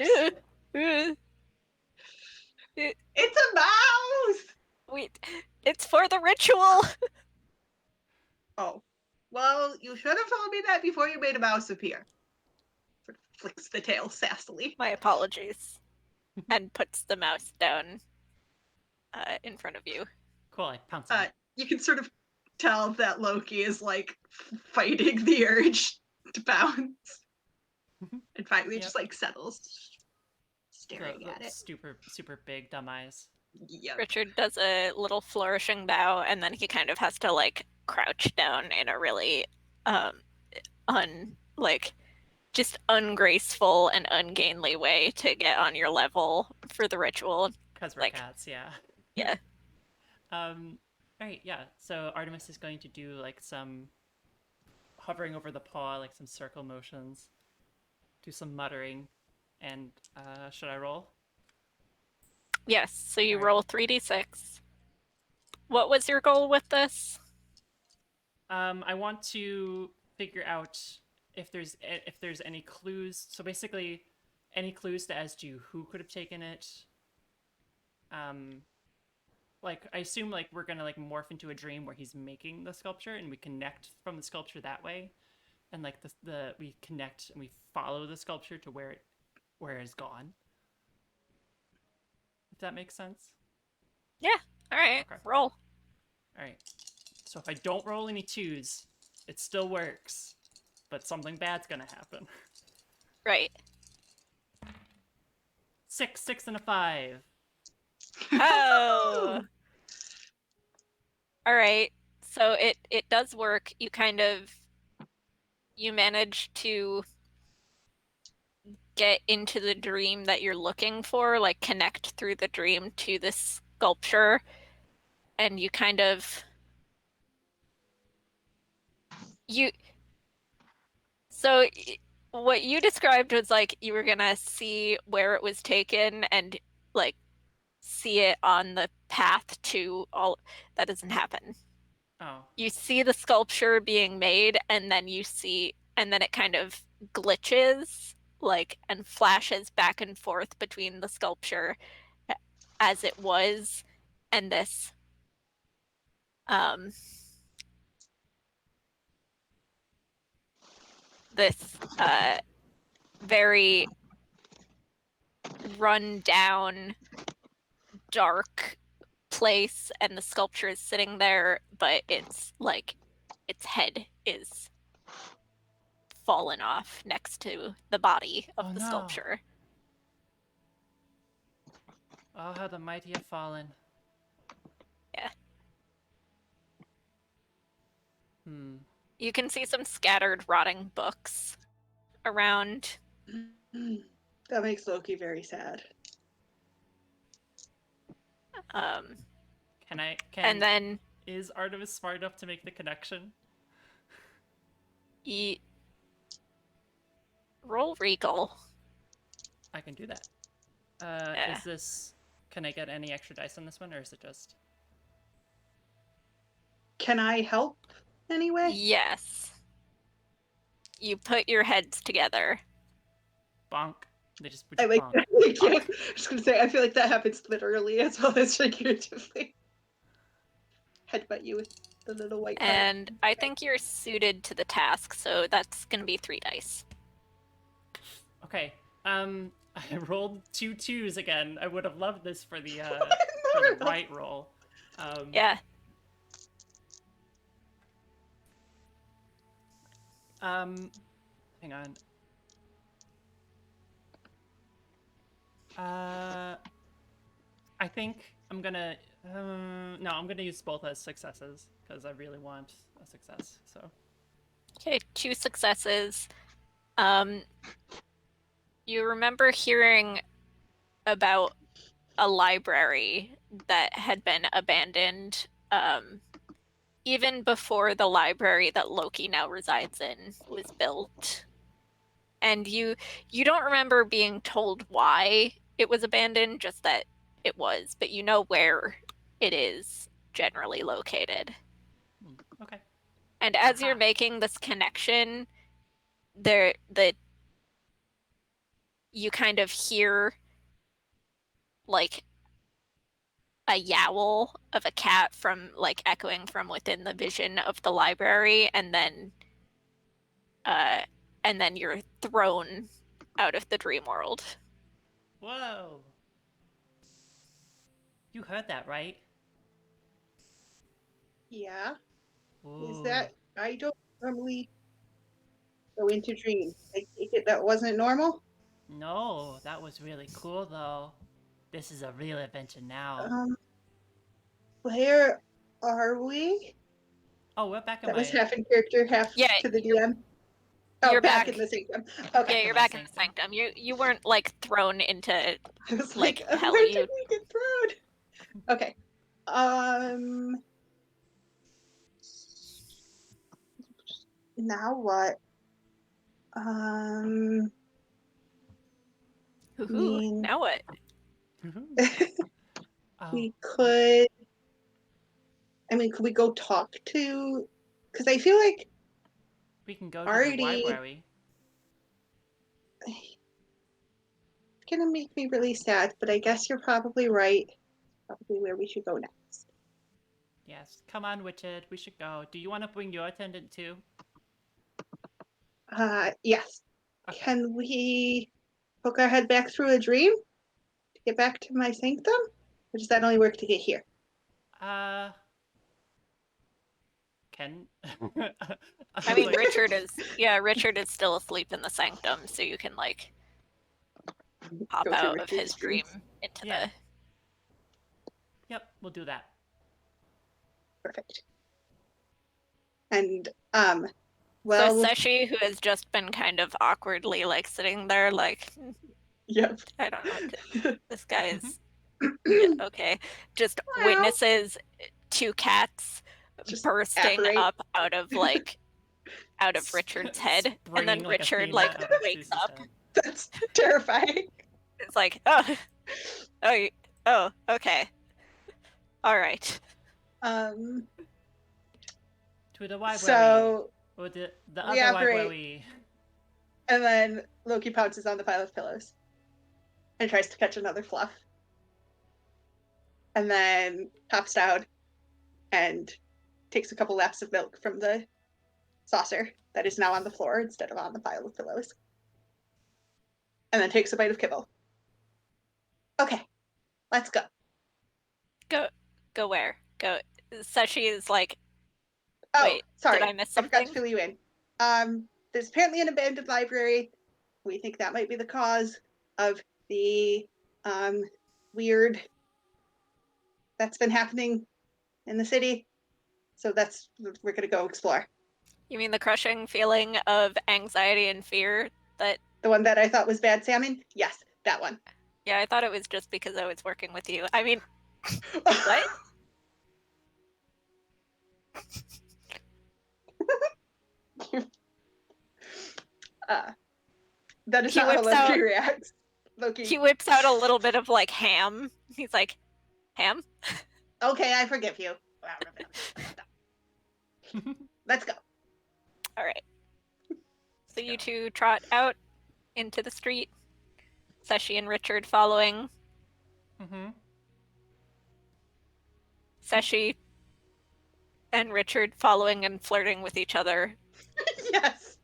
It's a mouse! Wait, it's for the ritual. Oh. Well, you should have told me that before you made a mouse appear. Sort of flicks the tail sassily. My apologies. And puts the mouse down in front of you. Cool, I pounce on it. You can sort of tell that Loki is like fighting the urge to bounce. And finally just like settles, staring at it. Super big dumb eyes. Yep. Richard does a little flourishing bow and then he kind of has to like crouch down in a really just ungraceful and ungainly way to get on your level for the ritual. Because we're cats, yeah. Yeah. Alright, yeah. So Artemis is going to do like some hovering over the paw, like some circle motions. Do some muttering. And should I roll? Yes, so you roll 3d6. What was your goal with this? I want to figure out if there's any clues. So basically, any clues to as to who could have taken it. Like I assume like we're gonna like morph into a dream where he's making the sculpture and we connect from the sculpture that way, and like we connect and we follow the sculpture to where it's gone. If that makes sense. Yeah. All right. Okay. Roll. All right. So if I don't roll any 2s, it still works, but something bad's gonna happen. Right. 6, 6, and a 5. Oh. All right. So it does work. You manage to get into the dream that you're looking for, like connect through the dream to this sculpture, and you kind of so what you described was like you were gonna see where it was taken and like see it on the path to all. That doesn't happen. Oh. You see the sculpture being made, and then it kind of glitches, like, and flashes back and forth between the sculpture as it was and um, this very run down, dark place, and the sculpture is sitting there, but it's like its head is fallen off next to the body of Oh the no. sculpture. Oh, how the mighty have fallen. Yeah. You can see some scattered, rotting books around. That makes Loki very sad. And then is Artemis smart enough to make the connection? Roll Regal. I can do that. Is this... Can I get any extra dice on this one, or is it just... Can I help anyway? Yes. You put your heads together. Bonk. They just I like bonk. that. Yeah. I was just gonna say, I feel like that happens literally as well as figuratively. Headbutt you with the little white card. And I think you're suited to the task, so that's gonna be 3 dice. Okay. I rolled 2 2s again. I would have loved this for the right roll. Yeah. Hang on. I think I'm gonna... no, I'm gonna use both as successes, because I really want a success, so... Okay, 2 successes. You remember hearing about a library that had been abandoned, even before the library that Loki now resides in was built. And you don't remember being told why it was abandoned, just that it was, but you know where it is generally located. Okay. And as you're making this connection, you kind of hear like a yowl of a cat from like echoing from within the vision of the library, and then you're thrown out of the dream world. Whoa. You heard that, right? Yeah. Ooh. Is that... I don't normally go into dreams. I take it that wasn't normal? No, that was really cool, though. This is a real adventure now. Where are we? Oh, we're back in That my... was half in character, half to the DM. Oh, you're back in the sanctum. Okay. Yeah, you're back in the sanctum. You weren't like thrown into I was like hell. where did we get thrown? Okay. Now what? Now what? We could... I mean, could we go talk to... Because I feel like... We can go to the library. It's gonna make me really sad, but I guess you're probably right. Probably where we should go next. Yes. Come on, Richard. We should go. Do you want to bring your attendant too? Yes. Okay. Can we poke our head back through a dream to get back to my sanctum? Or does that only work to get here? Can... I mean, Richard is still asleep in the sanctum, so you can like pop out of his dream into the... Yep, we'll do that. Perfect. And so Seshi, who has just been kind of awkwardly like sitting there like, yep, I don't know, this guy is okay, just witnesses 2 cats just bursting up out of Richard's head, and then like Richard like wakes up. That's terrifying. It's like, Oh, okay. All right. Um, To the wife where so we. Or the we other wife where operate, we. and then Loki pounces on the pile of pillows and tries to catch another fluff. And then pops down and takes a couple laps of milk from the saucer that is now on the floor instead of on the pile of pillows. And then takes a bite of kibble. Okay, let's go. Go where? Go. Sashi is like, Oh, wait, sorry. did I miss I forgot to something? fill you in. There's apparently an abandoned library. We think that might be the cause of the weird that's been happening in the city. So we're gonna go explore. You mean the crushing feeling of anxiety and fear that, The one that I thought was bad salmon? Yes, that one. yeah, I thought it was just because I was working with you. I mean, what? That is He not how whips out Loki reacts. Loki. he whips out a little bit of like ham. He's like, ham? Okay, I forgive you. Let's go. All right. So you two trot out into the street. Sashi and Richard following. Mm-hmm. Sashi and Richard following and flirting with each other. Yes.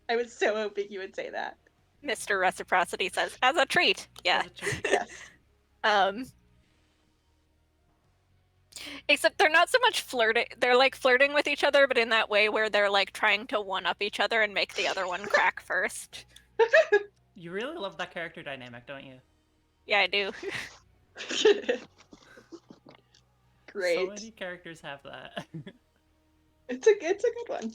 I was so hoping you would say that. Mr. Reciprocity says, as a treat. Yeah. As a treat. Yes. Except they're not so much flirting. They're like flirting with each other, but in that way where they're like trying to one up each other and make the other one crack first. You really love that character dynamic, don't you? Yeah, I do. Great. So many characters have that. It's a good one.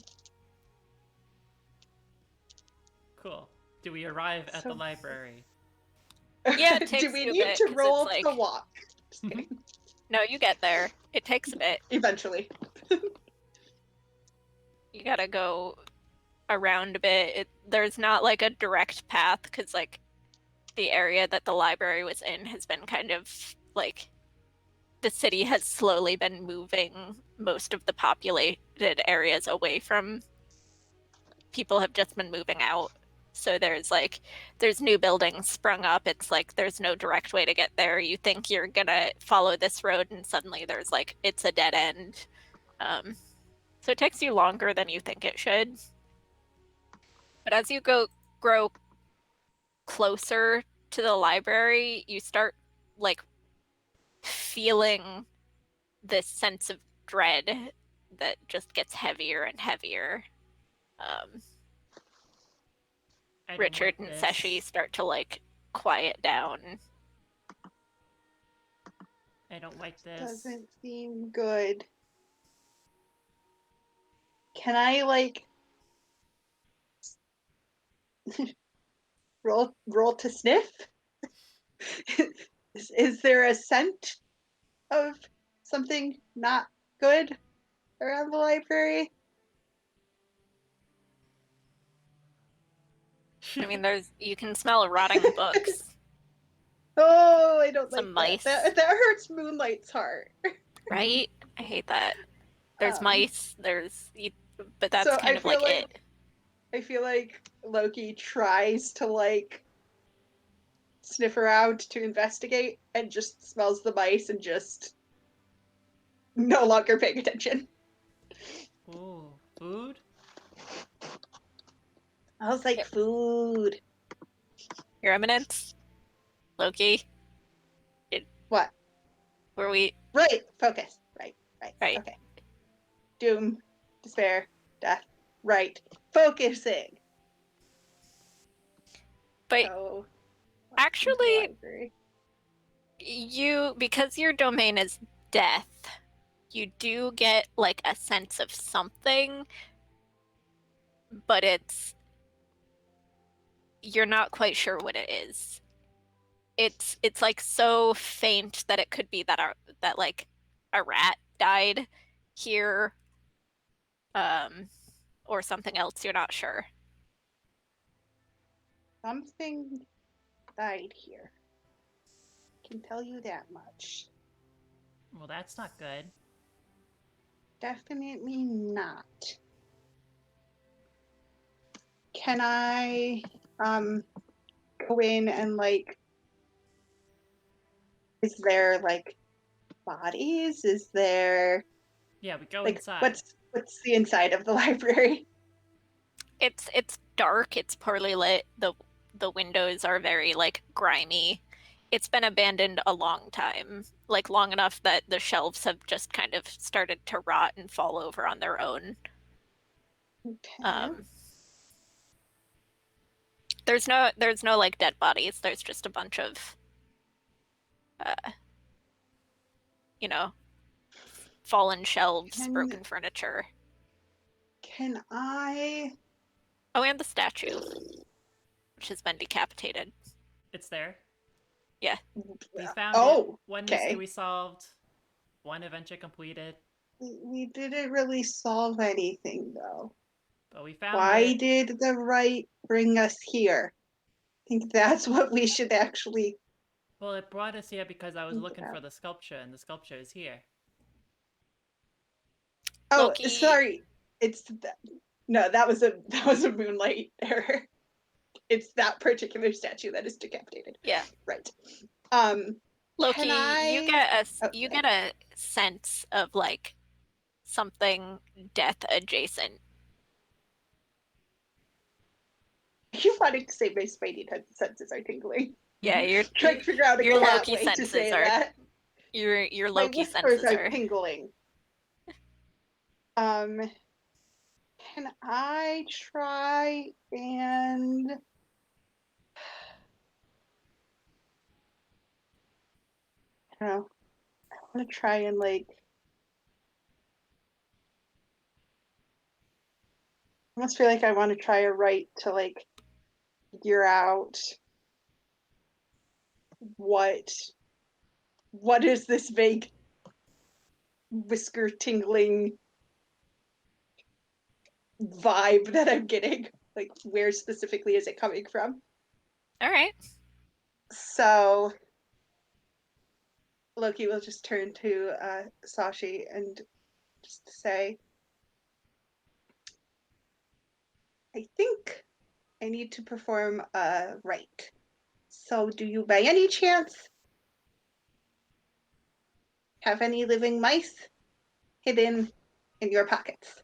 Cool. Do we arrive at the So- library? Yeah, it takes Do we you a need bit, to 'cause roll it's the like- walk? Just kidding. No, you get there. It takes a bit. Eventually. You gotta go around a bit. There's not like a direct path because like the area that the library was in has been kind of like the city has slowly been moving most of the populated areas away from people have just been moving out. So there's new buildings sprung up. It's like there's no direct way to get there. You think you're gonna follow this road and suddenly there's like it's a dead end. So it takes you longer than you think it should. But as you grow closer to the library, you start like feeling this sense of dread that just gets heavier and heavier. I don't Richard like and this. Seshi start to like quiet down. I don't like this. Doesn't seem good. Can I like roll to sniff? Is there a scent of something not good around the library? I mean, you can smell rotting books. Oh, I don't Some like mice. that. That hurts Moonlight's heart. Right? I hate that. There's Um, mice. But that's so kind of like it. I feel like Loki tries to like sniff around to investigate and just smells the mice and just no longer paying attention. Ooh, food? Smells like food. Your Eminence, Loki. What? Were we? Right. Focus. Right. Right. Okay. Doom, despair, death. Right. Focusing. But So, actually, library. because your domain is death, you do get like a sense of something, but you're not quite sure what it is. It's like so faint that it could be that like a rat died here, or something else. You're not sure. Something died here. Can tell you that much. Well, that's not good. Definitely not. Can I go in and like, is there like bodies? Is there Yeah, we go like inside. what's the inside of the library? It's dark, it's poorly lit. The windows are very like grimy. It's been abandoned a long time, like long enough that the shelves have just kind of started to rot and fall over on their own. Okay. There's no like dead bodies. There's just a bunch of uh, you know, fallen shelves, Can broken furniture. can I Oh, and the statue, which has been decapitated. It's there. Yeah. We found it. Oh, One okay. mystery solved. One adventure completed. We didn't really solve anything though. But we found Why it. did the right bring us here? I think that's what we should actually Well, it brought us here because I was think looking about. for the sculpture, and the sculpture is here. Oh, Loki. sorry. No, that was a moonlight error. It's that particular statue that is decapitated. Yeah. Right. Loki, Can I? you get a sense of like something death adjacent. You wanted to say my spidey senses are tingling. Yeah, Trying to figure out a your cat Loki way to senses say are that. your My Loki whispers senses are are. tingling. Can I try and I don't know. I want to try and like I almost feel like I want to try a right to like figure out what is this vague whisker tingling vibe that I'm getting? Like where specifically is it coming from? All right. So Loki will just turn to Sashi and just say, I think I need to perform a rite. So do you by any chance have any living mice hidden in your pockets?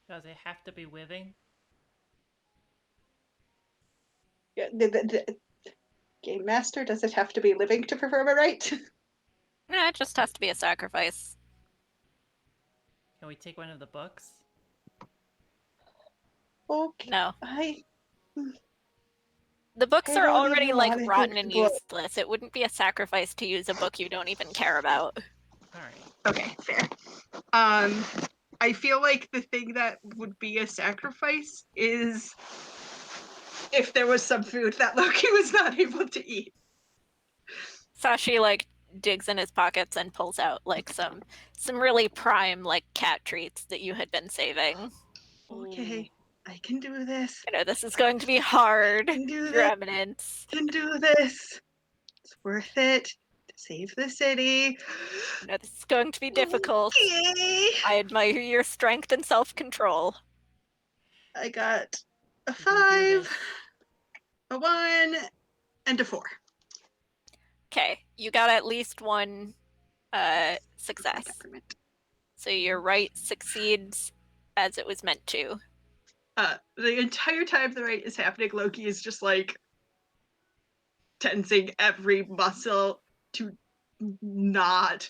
Does it have to be living? The game master, does it have to be living to perform a rite? Nah, it just has to be a sacrifice. Can we take one of the books? Okay. No. The books are don't already even like want to rotten take and the book. useless. It wouldn't be a sacrifice to use a book you don't even care about. Alright. Okay, fair. I feel like the thing that would be a sacrifice is if there was some food that Loki was not able to eat. Sashi like digs in his pockets and pulls out like some really prime like cat treats that you had been saving. Okay, I can do this. I know this is going to be hard, I can do Your this. Eminence. I can do this. It's worth it to save the city. I know this is going to be difficult. Okay. I admire your strength and self-control. I got a You can do 5, this. a 1, and a 4. Okay, you got at least one success. So your right succeeds as it was meant to. The entire time the rite is happening, Loki is just like tensing every muscle to not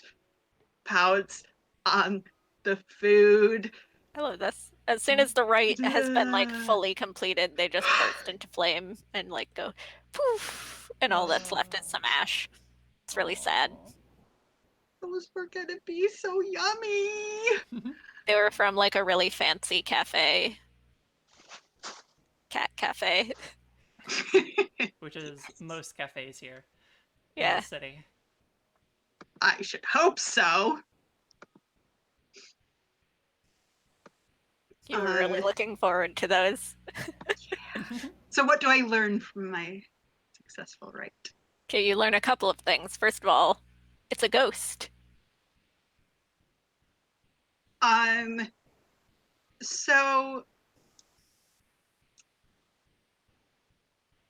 pounce on the food. I love this. As soon as the rite has been like fully completed, they just burst into flame and like go poof, and all that's left is some ash. It's really sad. Those were gonna be so yummy. They were from like a really fancy cafe. Cat cafe. Which is most cafes here in Yeah. the city. I should hope so. You were really looking forward to those. So what do I learn from my successful rite? Okay, you learn a couple of things. First of all, it's a ghost. So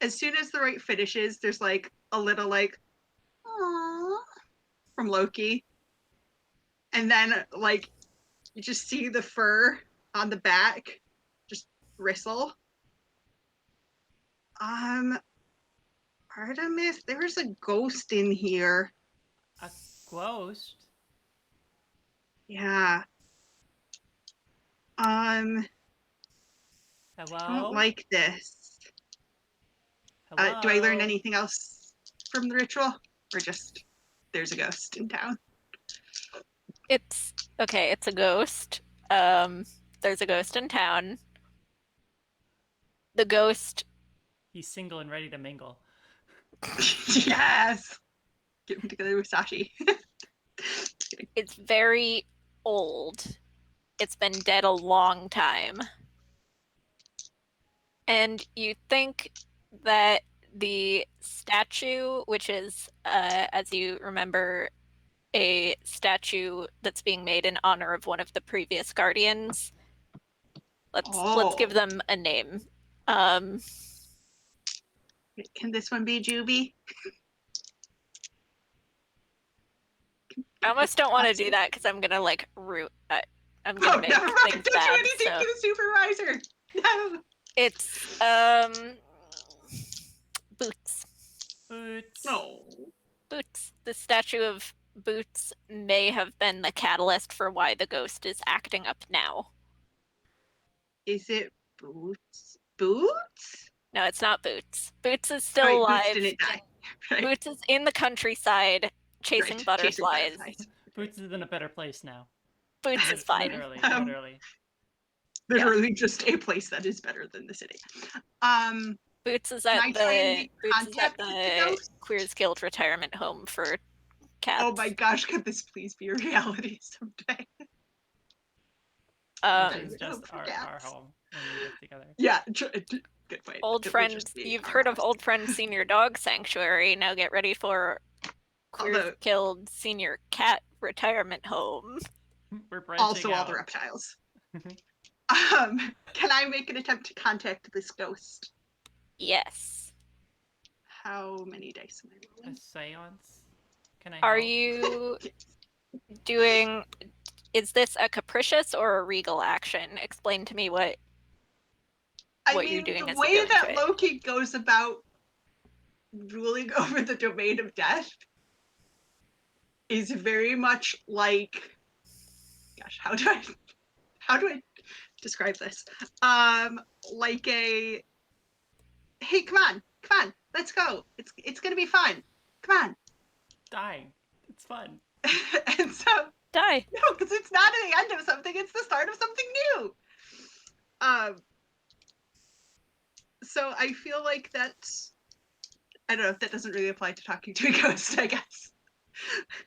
as soon as the rite finishes, there's like a little like, aww, from Loki. And then like you just see the fur on the back just bristle. Artemis, there's a ghost in here. A ghost? Yeah. I don't Hello? like this. Hello? Do I learn anything else from the ritual? Or just there's a ghost in town? It's okay, it's a ghost. There's a ghost in town. The ghost, He's single and ready to mingle. Yes! Get me together with Sashi. it's very old. It's been dead a long time. And you think that the statue, which is, as you remember, a statue that's being made in honor of one of the previous guardians. Let's give them a name. Um, Can this one be Juby? I almost don't want to do that because I'm gonna like root. I'm gonna Oh, make never mind. things Don't bad. do anything So to the supervisor. No. it's Boots. Boots. No. Boots. The statue of Boots may have been the catalyst for why the ghost is acting up now. Is it Boots? Boots? No, it's not Boots. Boots is Oh, still wait, alive. Boots didn't die. Right. Boots is in the countryside chasing Right. butterflies. Chasing butterflies. Boots is in a better place now. Boots is fine. Literally, Um, literally. Literally just a place that is better than the city. Boots is Can at I try and make Boots is at contact with the the ghost? Queers Guild retirement home for cats. Oh my gosh, could this please be a reality someday? Which is Retirement just home for our cats. home when we live together. Yeah, good point. Old It will friends, just be you've our heard of house. Old Friends Senior Dog Sanctuary. Now get ready for Queers Although, Guild Senior Cat Retirement Home. We're branching also all out. the reptiles. Can I make an attempt to contact this ghost? Yes. How many dice am I A rolling? seance? Can I Are help? you doing? Is this a capricious or a regal action? Explain to me what I you're mean, doing the as you way go that into it. Loki goes about ruling over the domain of death is very much like, gosh, how do I describe this? Like a, hey, come on, let's go. It's gonna be fun. Come on. Dying. It's fun. And so Die. no, because it's not the end of something; it's the start of something new. So I feel like that's, I don't know, that doesn't really apply to talking to a ghost, I guess.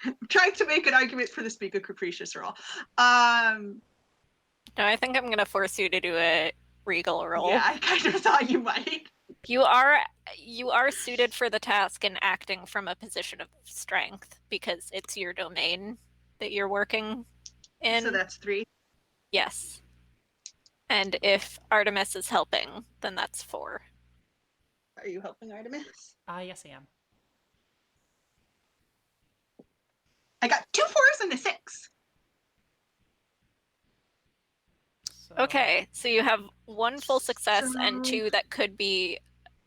I'm trying to make an argument for this being a capricious roll. No, I think I'm gonna force you to do a regal roll. Yeah, I kind of thought you might. You are suited for the task and acting from a position of strength because it's your domain that you're working in. So that's 3. Yes. And if Artemis is helping, then that's 4. Are you helping Artemis? Yes, I am. I got 2 4s and a 6. So, Okay, so you have 1 full success and So- 2 that could be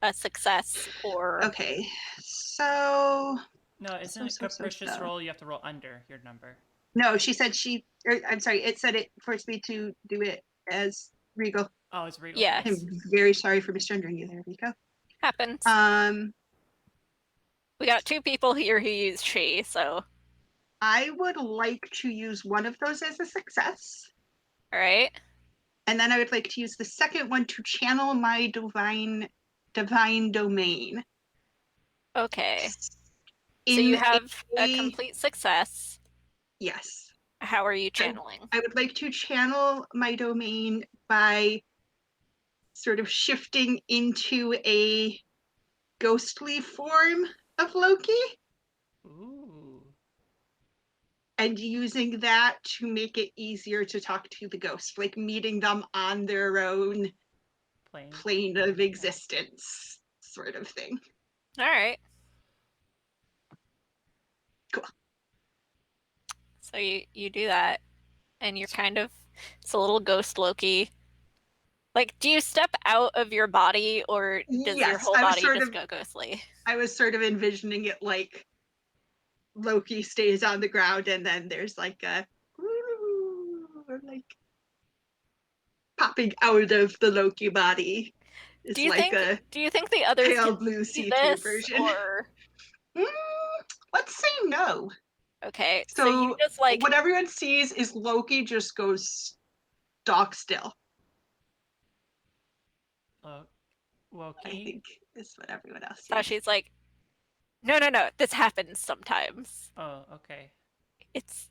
a success or Okay, so No, isn't it capricious roll? You have to roll under your number. no, she said I'm sorry, it said it forced me to do it as Regal. Oh, it's regal. Yeah. I'm very sorry for misgendering you there, Rico. happens. We got 2 people here who use she, so I would like to use one of those as a success. all right. And then I would like to use the second one to channel my divine domain. Okay. So In you have a a- complete success. Yes. How are you channeling? I would like to channel my domain by sort of shifting into a ghostly form of Loki Ooh. and using that to make it easier to talk to the ghost, like meeting them on their own plane of existence, sort of thing. All right. Cool. So you do that, and you're kind of, it's a little ghost Loki. Like, do you step out of your body, or does your Yes, whole body just go ghostly? I was sort of envisioning it like Loki stays on the ground and then there's like a like popping out of the Loki body. It's Do you like think a the others pale can blue see see-through this, version. or Let's say no. okay, so you So just like what everyone sees is Loki just goes stock still. I Loki. think is what everyone else sees. Sashi's like, no, no, no, this happens sometimes. Oh, okay. It's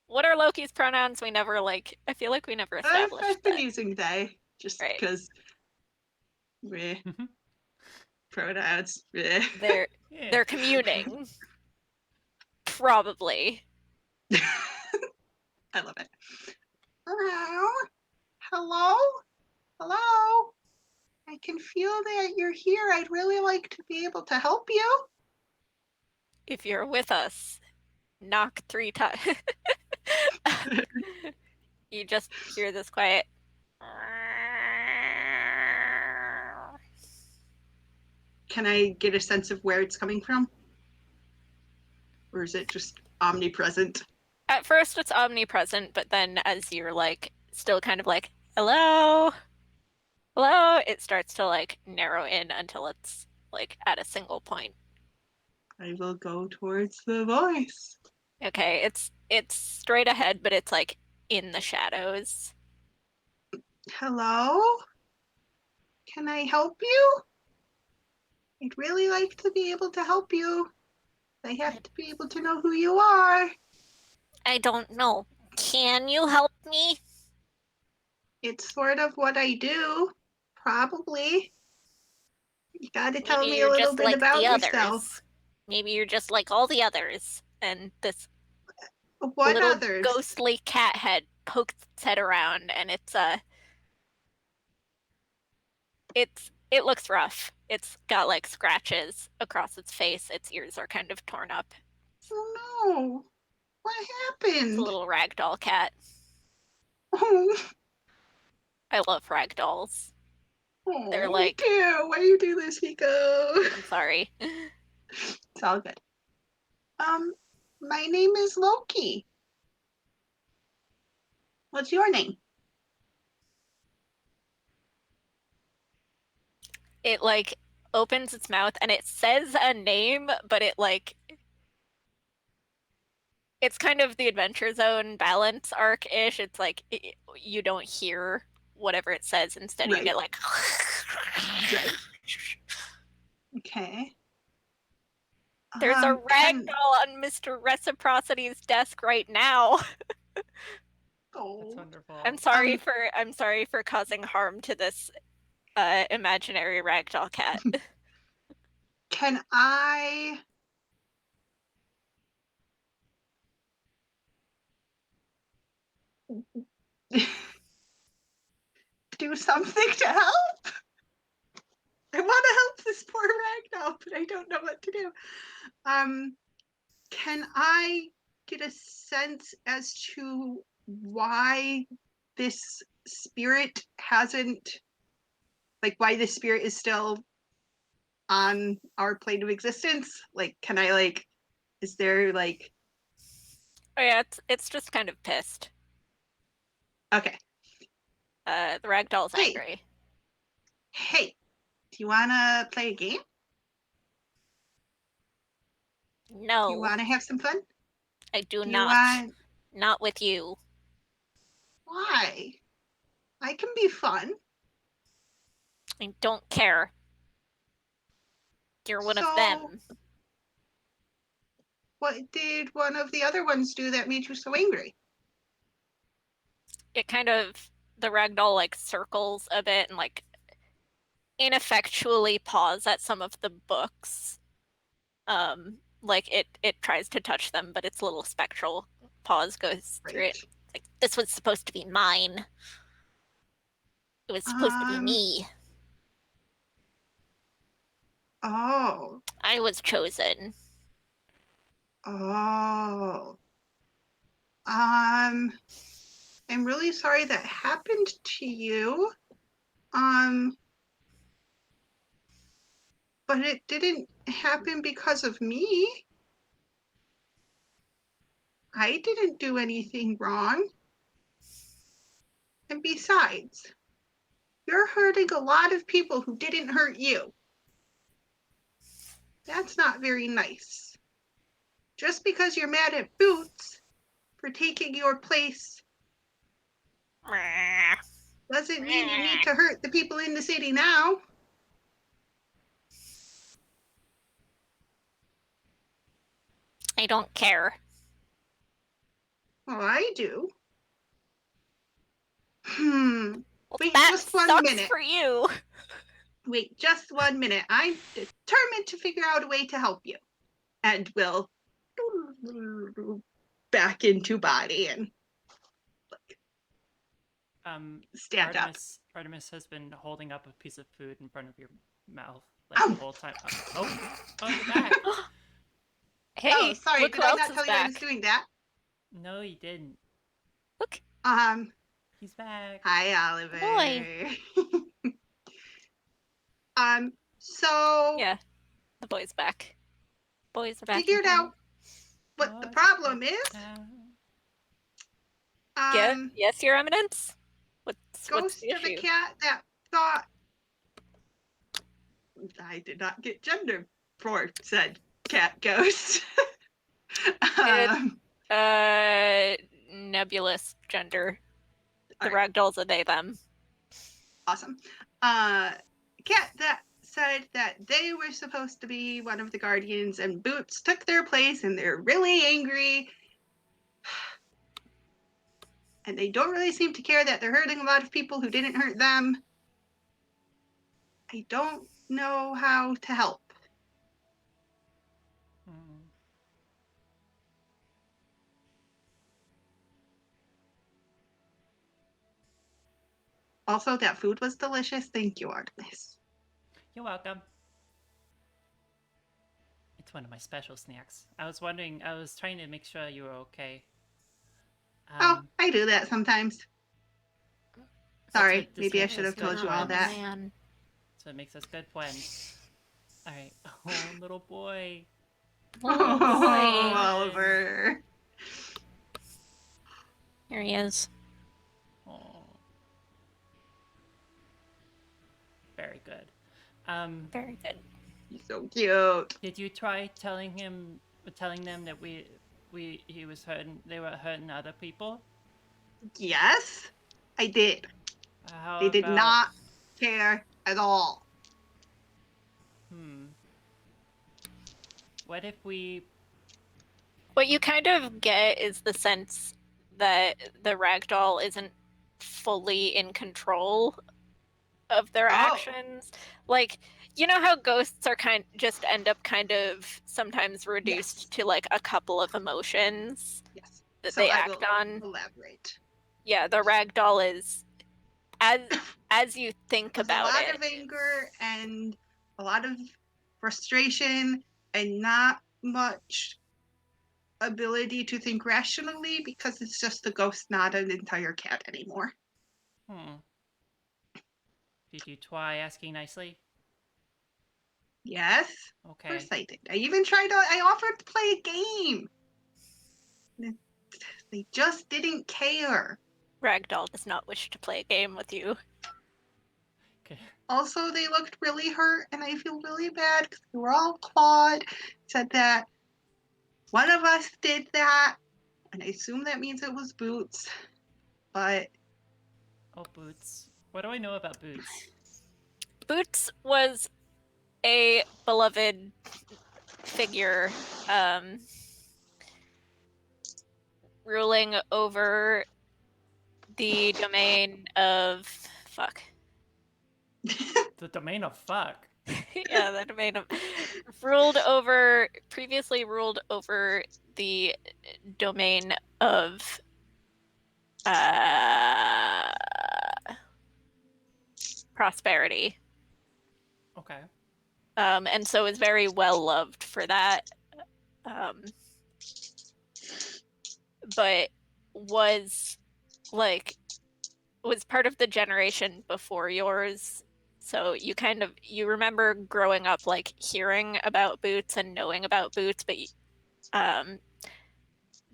what are Loki's pronouns? We never like. I feel like we never established I've been that. using they just Right. because pronouns. They're Yeah. they're communing. Probably. I love it. Hello? Hello? Hello? I can feel that you're here. I'd really like to be able to help you. If you're with us, knock 3 times. You just hear this quiet. Can I get a sense of where it's coming from? Or is it just omnipresent? At first, it's omnipresent, but then as you're like still kind of like, hello, hello, it starts to like narrow in until it's like at a single point. I will go towards the voice. Okay, it's straight ahead, but it's like in the shadows. Hello? Can I help you? I'd really like to be able to help you. I have to be able to know who you are. I don't know. Can you help me? It's sort of what I do. Probably. You gotta tell Maybe me a you're little just bit like about the yourself. others. Maybe you're just like all the others. And this What little others? ghostly cat head pokes its head around, and it looks rough. It's got like scratches across its face. Its ears are kind of torn up. Oh no. What It's a happened? little ragdoll cat. Oh, I love ragdolls. They're oh, me like, too. Why you do this, Hiko? I'm sorry. It's all good. My name is Loki. What's your name? It like opens its mouth and it says a name, but it like it's kind of the Adventure Zone balance arc-ish. It's like you don't hear whatever it says. Instead, you Right. get like. Right. Okay. There's a ragdoll on Mr. Reciprocity's desk right now. That's Oh. wonderful. I'm sorry for causing harm to this imaginary ragdoll cat. Can I do something to help? I want to help this poor ragdoll, but I don't know what to do. Can I get a sense as to why this spirit hasn't, like, why this spirit is still on our plane of existence? Like, can I, like, is there, like, Oh yeah, it's just kind of pissed. okay. The ragdoll's Hey. angry. Hey, do you want to play a game? No. Do you want to have some fun? I do you not. Want... Not with you. Why? I can be fun. I don't care. You're one of them. What did one of the other ones do that made you so angry? It kind of, the ragdoll like circles a bit and like ineffectually paws at some of the books. Like it tries to touch them, but its little spectral paws goes through it. Right. Like, this was supposed to be mine. It was supposed to be me. Oh. I was chosen. Oh. I'm really sorry that happened to you. But it didn't happen because of me. I didn't do anything wrong. And besides, you're hurting a lot of people who didn't hurt you. That's not very nice. Just because you're mad at Boots for taking your place doesn't mean you need to hurt the people in the city now. I don't care. Well, I do. Well, Wait that just one sucks minute. for you. Wait just 1 minute. I'm determined to figure out a way to help you. And we'll back into body and stand up. Artemis has been holding up a piece of food in front of your mouth like the whole time. Oh, you're back. Hey, Oh, sorry. look Did who I else not is tell you I was back. doing that? No, you didn't. Look. He's back. Hi, Oliver. Boy. So Yeah, the boy's back. Boys are back. figured out what the problem is. Yes, Your Eminence. What's Goes the to the issue? cat that thought I did not get gender for said cat ghost. Nebulous gender. The Alright. ragdolls are they them. Awesome. Cat that said that they were supposed to be one of the guardians and Boots took their place and they're really angry. And they don't really seem to care that they're hurting a lot of people who didn't hurt them. I don't know how to help. Also, that food was delicious. Thank you, Artemis. You're welcome. It's one of my special snacks. I was trying to make sure you were okay. I do that sometimes. Sorry, maybe I makes should us have told good you all friends. that. Man. So it makes us good friends. Alright. Oh, little boy. Oh, Oh, boy. Oliver. Here he is. Oh. Very good. Very good. He's so cute. Did you try telling them that they were hurting other people? Yes, I did. How They did about, not care at all. What if we... What you kind of get is the sense that the ragdoll isn't fully in control of their actions. Like, you know how ghosts are just end up kind of sometimes reduced to like a couple of emotions that So they I act will on. elaborate. Yeah, the ragdoll is as you think There's about a lot it. of anger and a lot of frustration and not much ability to think rationally because it's just a ghost, not an entire cat anymore. Did you try asking nicely? Yes. Okay. Of course I did. I offered to play a game. They just didn't care. Ragdoll does not wish to play a game with you. Okay. Also, they looked really hurt, and I feel really bad because they were all clawed. Said that one of us did that, and I assume that means it was Boots. But oh, Boots. What do I know about Boots? Boots was a beloved figure, ruling over the domain of The domain of fuck. Yeah, the domain of previously ruled over the domain of prosperity. Okay. And so is very well loved for that. But was part of the generation before yours. So you remember growing up like hearing about boots and knowing about boots, but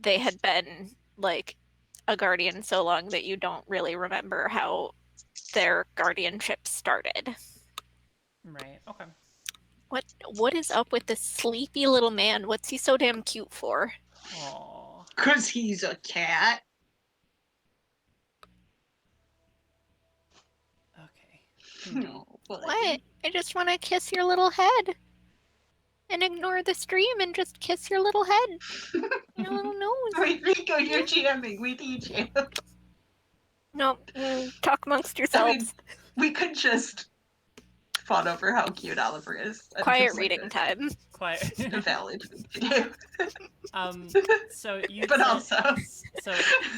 they had been like a guardian so long that you don't really remember how their guardianship started. Right. Okay. What is up with this sleepy little man? What's he so damn cute for? Aww. Because he's a cat. Okay. No, What? I just want to kiss your little head. And ignore the stream and just kiss your little head. Your little nose. Wait, Rico, you're GMing. We need you. No, talk amongst I yourselves. mean, we could just fawn over how cute Oliver is. and Quiet just, like, reading time. Quiet. A valid thing to do. So you But said, also, so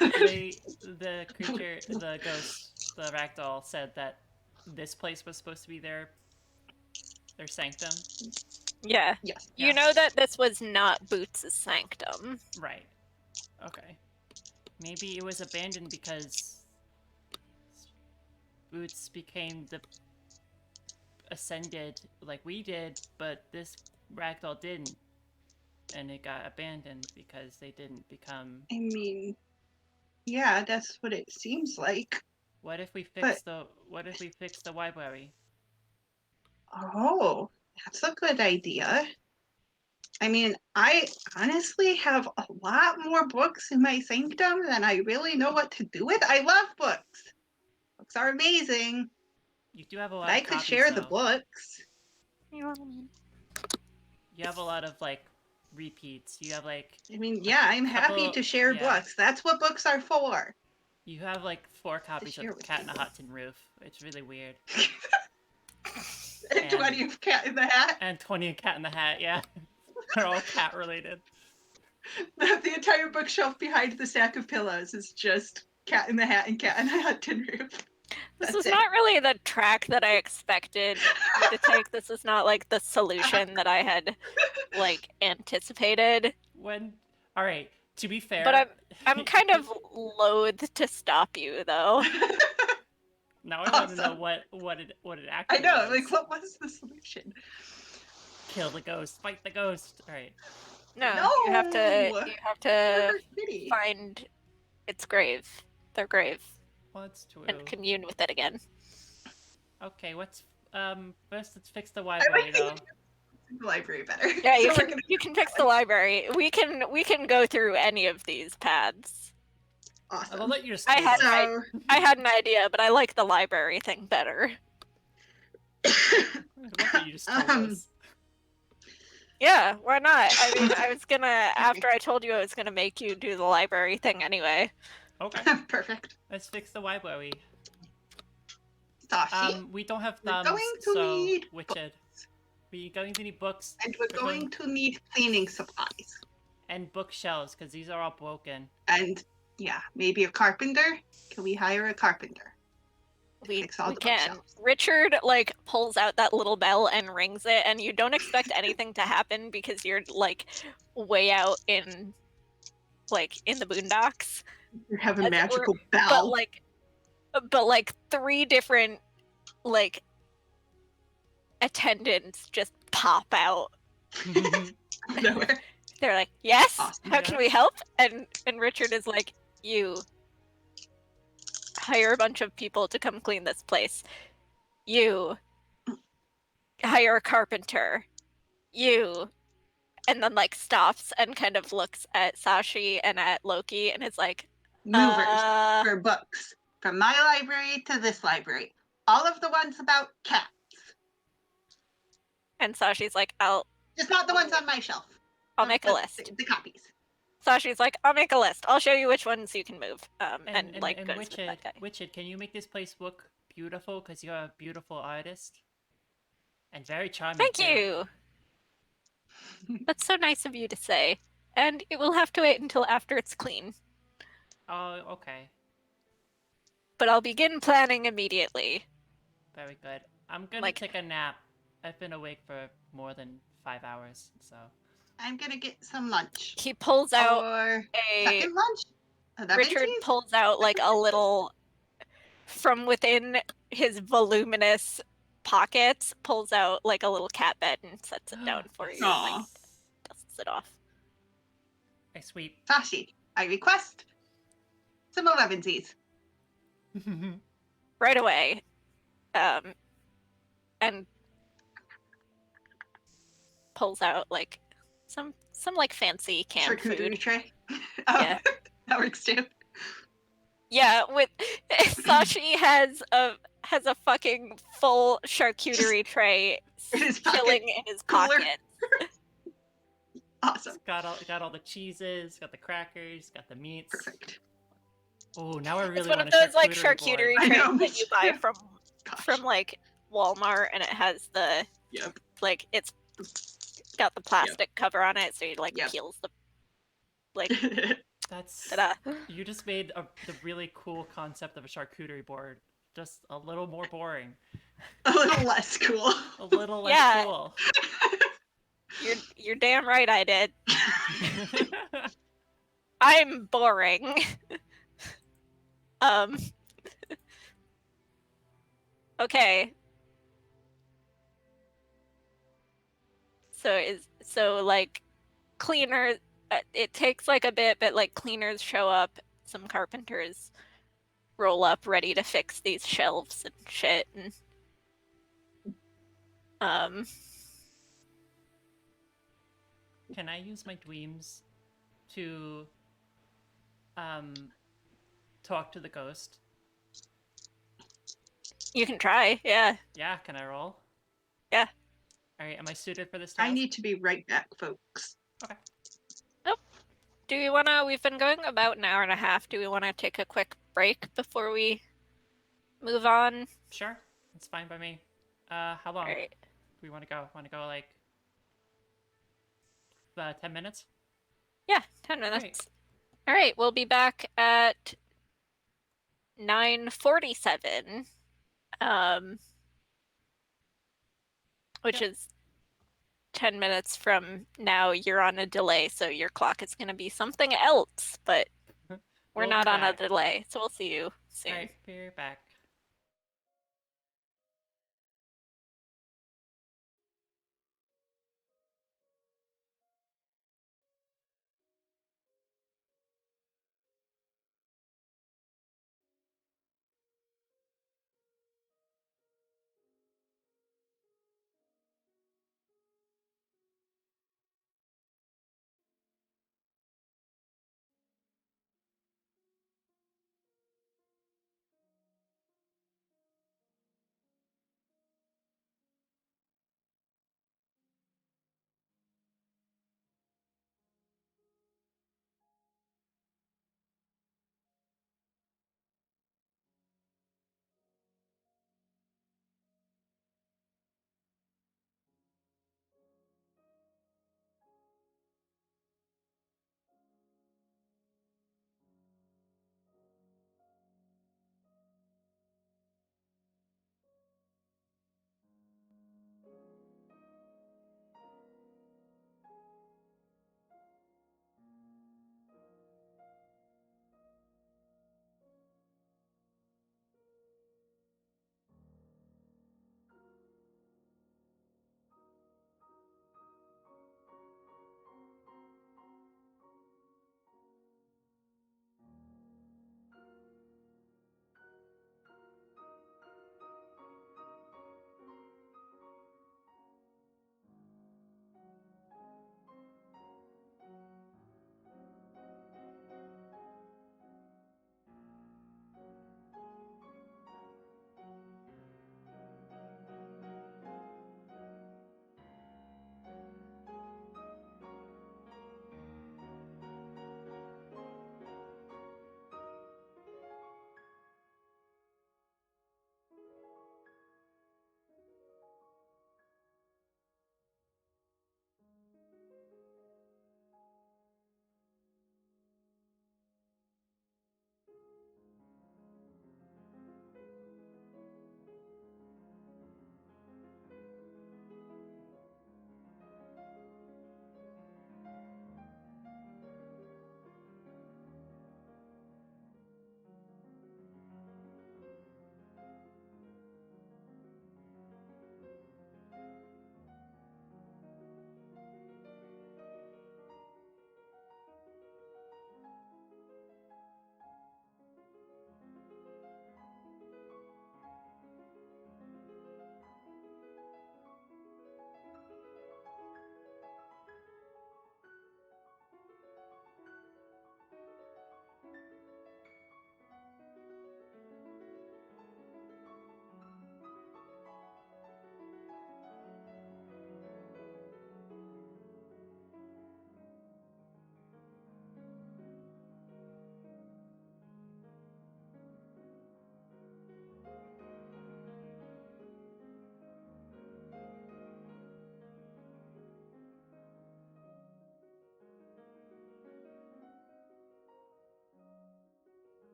the creature, the ghost, the ragdoll said that this place was supposed to be their sanctum. Yeah. yes. You know that this was not Boots' sanctum. Right. Okay. Maybe it was abandoned because Boots became the ascended like we did, but this ragdoll didn't, and it got abandoned because they didn't become. I mean, yeah, that's what it seems like. What if we fix the library? Oh, that's a good idea. I mean, I honestly have a lot more books in my sanctum than I really know what to do with. I love books. Books are amazing. You do have a lot But I of could copies, share the though. books. You have a lot of like repeats. You have like I mean, yeah, I'm happy to share books. That's what books are for. you have like 4 copies share of with Cat in a people. Hot Tin Roof. It's really weird. And 20 of Cat in the Hat. And 20 of Cat in the Hat. Yeah, they're all cat related. The entire bookshelf behind the stack of pillows is just Cat in the Hat and Cat in a Hot Tin Roof. This is not really the track that I expected you to take. This is not like the solution that I had like anticipated. All right, to be fair, but I'm kind of loath to stop you though. Now I want to know what it actually. I know, was. like what was the solution? Kill the ghost, fight the ghost. All right. No, you have to find its grave, their grave. Well, that's true. And commune with it again. Okay, first let's fix the library though. The library better. Yeah, you can fix the library. We can go through any of these paths. Awesome. I'll let you just. I had an idea, but I like the library thing better. You just told us. Yeah, why not? I mean, I was gonna after I told you I was gonna make you do the library thing anyway. Okay. Perfect. Let's fix the library. Sashi, we don't have thumbs, Witched. We're going to need books. And we're going to need cleaning supplies. And bookshelves, because these are all broken. And, yeah, maybe a carpenter? Can we hire a carpenter? We can. Richard, like, pulls out that little bell and rings it, and you don't expect anything to happen because you're, like, way out in the boondocks. You have a magical bell. But like 3 different, like, attendants just pop out. Nowhere. They're like, yes? Awesome. How can we help? And Richard is like, you hire a bunch of people to come clean this place. You hire a carpenter. You, and then like stops and kind of looks at Sashi and at Loki and is like, movers for books from my library to this library. All of the ones about cats. And Sashi's like, just not the ones on my shelf. I'll make a list. The copies. Sashi's like, I'll make a list. I'll show you which ones you can move. And Witched, can you make this place look beautiful? Because you're a beautiful artist. And very charming. Thank too. you. That's so nice of you to say. And it will have to wait until after it's clean. Oh, okay. But I'll begin planning immediately. Very good. I'm gonna Like- take a nap. I've been awake for more than 5 hours, so. I'm gonna get some lunch. He pulls out Or a second lunch? Are that Richard veggies? pulls out like a little from within his voluminous pockets, pulls out like a little cat bed and sets it down for you and like Aw. dusts it off. I sweep. Sashi, I request some 11sies. Right away. And pulls out like some like fancy canned Charcuterie food. tray. Yeah. That works too. Yeah, with Sashi has a fucking full charcuterie tray In his pocket. chilling in his Cooler. pocket. Awesome. got all the cheeses, got the crackers, got the meats. Perfect. Oh, now I really It's one want of a those like charcuterie charcuterie board. I trays know, that you buy Gosh. from like Walmart, and it has the Yep. like it's got the plastic cover on it, so you like Yep. peels the like That's ta-da. you just made the really cool concept of a charcuterie board just a little more boring, A little less cool. a little less Yeah. cool. You're damn right I did. I'm boring. um okay. So like cleaner it takes like a bit, but like cleaners show up, some carpenters roll up ready to fix these shelves and shit, and Can I use my dweems to talk to the ghost? you can try, yeah. Yeah, can I roll? Yeah. Alright, am I suited for this task? I need to be right back, folks. Okay. Do we wanna we've been going about an hour and a half. Do we wanna take a quick break before we move on? Sure. It's fine by me. How long? Alright. Do we want to go? Want to go like 10 minutes? Yeah, 10 minutes. Alright, we'll be back at 9:47. Which Yep. is 10 minutes from now. You're on a delay, so your clock is going to be something else, but we're We'll be not on a back. delay, so we'll see you soon. Alright, be right back.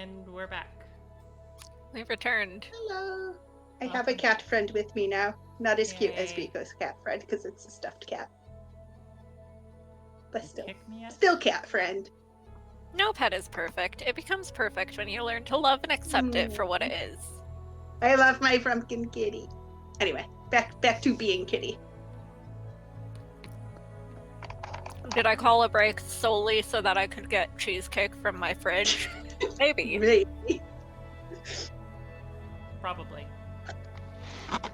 And we're back. We've returned. Hello. I have a Welcome. cat friend with me now. Not as cute as Yay. Vico's cat friend because it's a stuffed cat. But still. Kick me out? Still cat friend. No pet is perfect. It becomes perfect when you learn to love and accept it for what it is. I love my pumpkin kitty. Anyway, back to being kitty. Did I call a break solely so that I could get cheesecake from my fridge? Maybe. Maybe. Probably. Okay.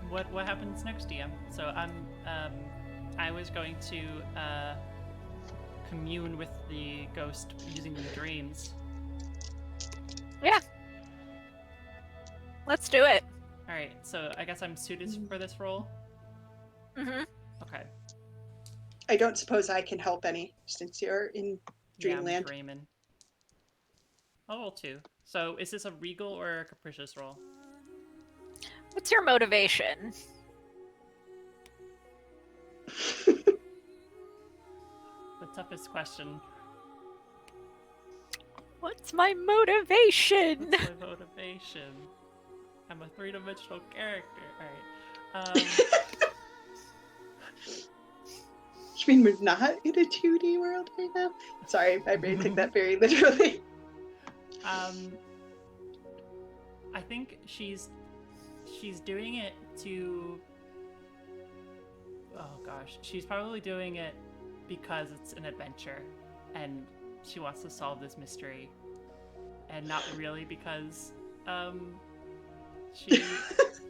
What happens next, DM? So I was going to commune with the ghost using the dreams. Yeah. Let's do it. All right. So I guess I'm suited for this role. Mm-hmm. Okay. I don't suppose I can help any since you're in Yeah, I'm Dreamland. dreaming. I'll roll 2. So is this a regal or a capricious roll? What's your motivation? The toughest question. What's my motivation? What's my motivation? I'm a 3-dimensional character. Alright. You mean we're not in a 2D world right now? Sorry, my brain took that very literally. I think she's doing it to... Oh gosh. She's probably doing it because it's an adventure and she wants to solve this mystery. And not really because, she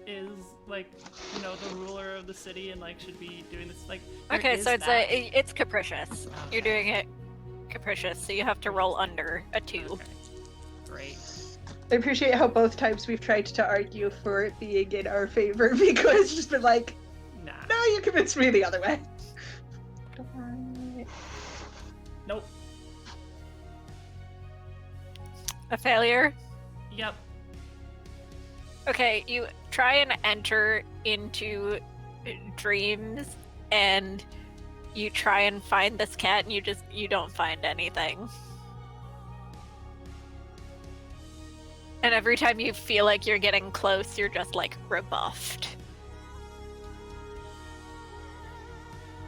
is, like, you know, the ruler of the city and, like, should be doing this, like... Okay, so that. it's capricious. Okay. You're doing it capricious, so you have to roll under a 2. Okay. Great. I appreciate how both times we've tried to argue for it being in our favor because it's just been like, Nah. no, you convinced me the other way. Nope. A failure? Yep. Okay, you try and enter into dreams and you try and find this cat and you don't find anything. And every time you feel like you're getting close, you're just like rebuffed.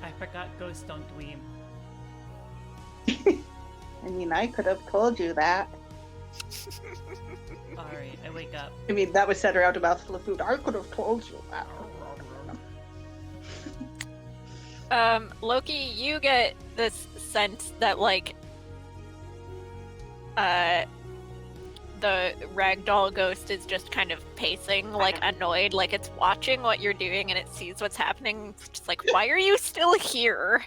I forgot ghosts don't dream. I mean, I could have told you that. Alright, I wake up. I mean, that was said out of mouthful of food. I could have told you that. Loki, you get this sense that, like, the ragdoll ghost is just kind of pacing, like, annoyed, like it's watching what you're doing and it sees what's happening. It's just like, why are you still here?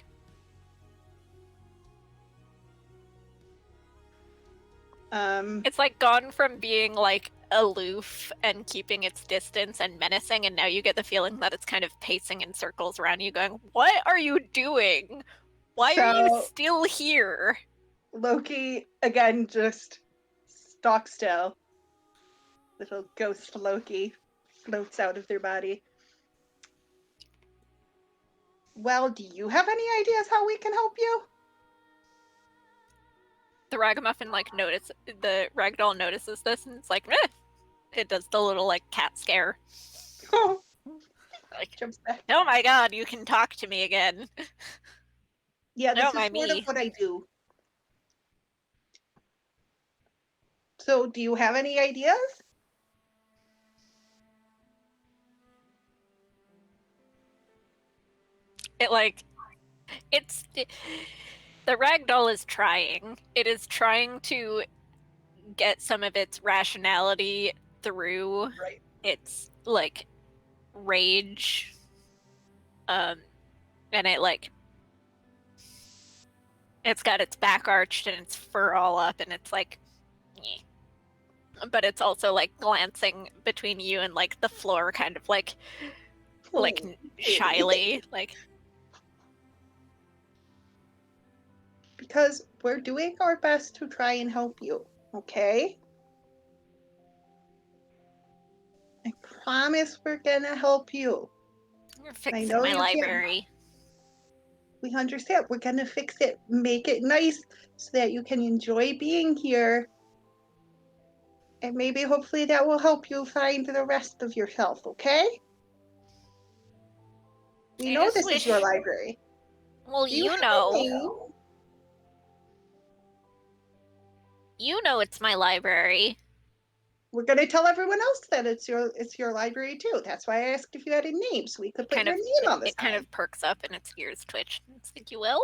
It's like gone from being like aloof and keeping its distance and menacing, and now you get the feeling that it's kind of pacing in circles around you, going, what are you doing? Why are you still here? Loki, again, just stock still. Little ghost Loki floats out of their body. Well, do you have any ideas how we can help you? The ragamuffin the ragdoll notices this and it's like, eh. It does the little like cat scare. Oh, Like, jumps back. oh my god, you can talk to me again. Yeah, this No, is my sort me. of what I do. So, do you have any ideas? The ragdoll is trying. It is trying to get some of its rationality through Right. its like rage. And it's got its back arched and its fur all up and it's like, nyeh. But it's also like glancing between you and like the floor, kind of like shyly, like. Because we're doing our best to try and help you, okay? I promise we're gonna help you. You're fixing know my you can't- library. we understand. We're gonna fix it, make it nice so that you can enjoy being here. And maybe hopefully that will help you find the rest of yourself, okay? We I know just this is your wish- library. Well, Do you have a know. name? You know it's my library. We're gonna tell everyone else that it's your library too. That's why I asked if you had a name, so we could put Kind your of, name on the it kind sign. of perks up and its ears twitch. It's like, you will?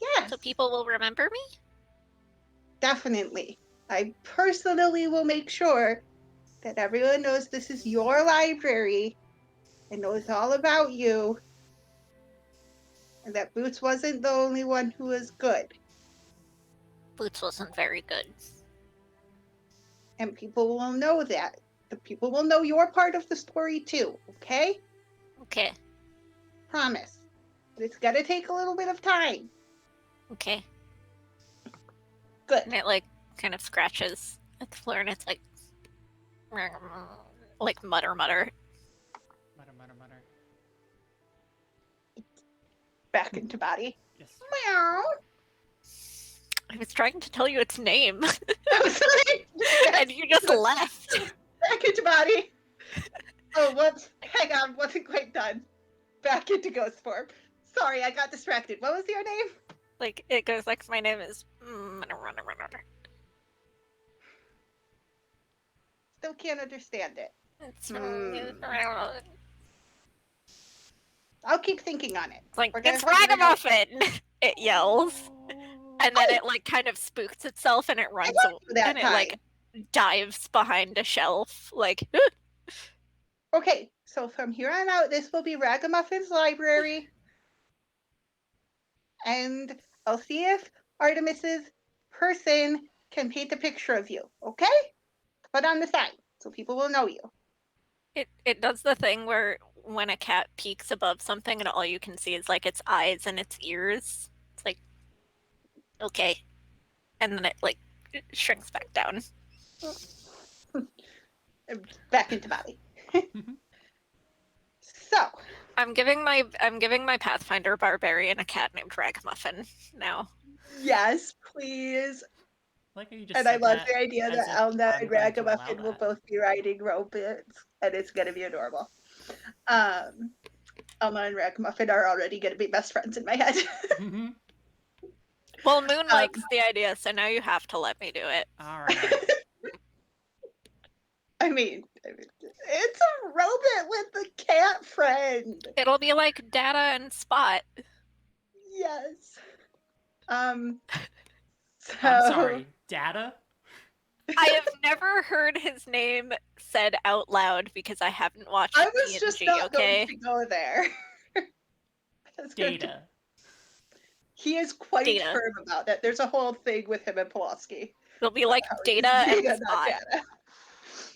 Yes, So people will remember me? definitely. I personally will make sure that everyone knows this is your library and knows all about you, and that Boots wasn't the only one who was good. Boots wasn't very good. And people will know that. The people will know your part of the story too, okay? Okay, Promise. But it's gonna take a little bit of time. okay. Good. And it, like, kind of scratches at the floor and it's like mutter. Mutter. Back into body. Yes. Meow. I was trying to tell you its name. I was like, And you just left. back into body. Oh, whoops. Hang on, wasn't quite done. Back into ghost form. Sorry, I got distracted. What was your name? Like, it goes like, my name is... Still can't understand it. It's I'll keep thinking on it. like, We're gonna it's figure it out. ragamuffin! It yells. And then it, like, kind of spooks itself and it runs love you that and it, like, dives behind a shelf. Like, Okay, so from here on out, this will be Ragamuffin's library. And I'll see if Artemis's person can paint a picture of you, okay? Put on the sign so people will know you. it does the thing where when a cat peeks above something and all you can see is, like, its eyes and its ears. It's like, okay. And then it, like, shrinks back down. Back into body. So, I'm giving my Pathfinder barbarian a cat named Ragamuffin now. yes, please. Like how you just And I said love that the idea as that if Elna I'm and going to allow Ragamuffin will that. both be riding robots, and it's gonna be adorable. Elna and Ragamuffin are already gonna be best friends in my head. Mhm. Well, Moon likes the idea, so now you have to let me do it. All right. I mean, it's a robot with a cat friend. It'll be like Data and Spot. Yes. So I'm sorry. Data? I have never heard his name said out loud because I haven't watched I was TNG, just not okay? going to go there. Data. He is quite Data. firm about it. There's a whole thing with him and Pulaski. It'll be like How he's Data and Data, not Spot. Data.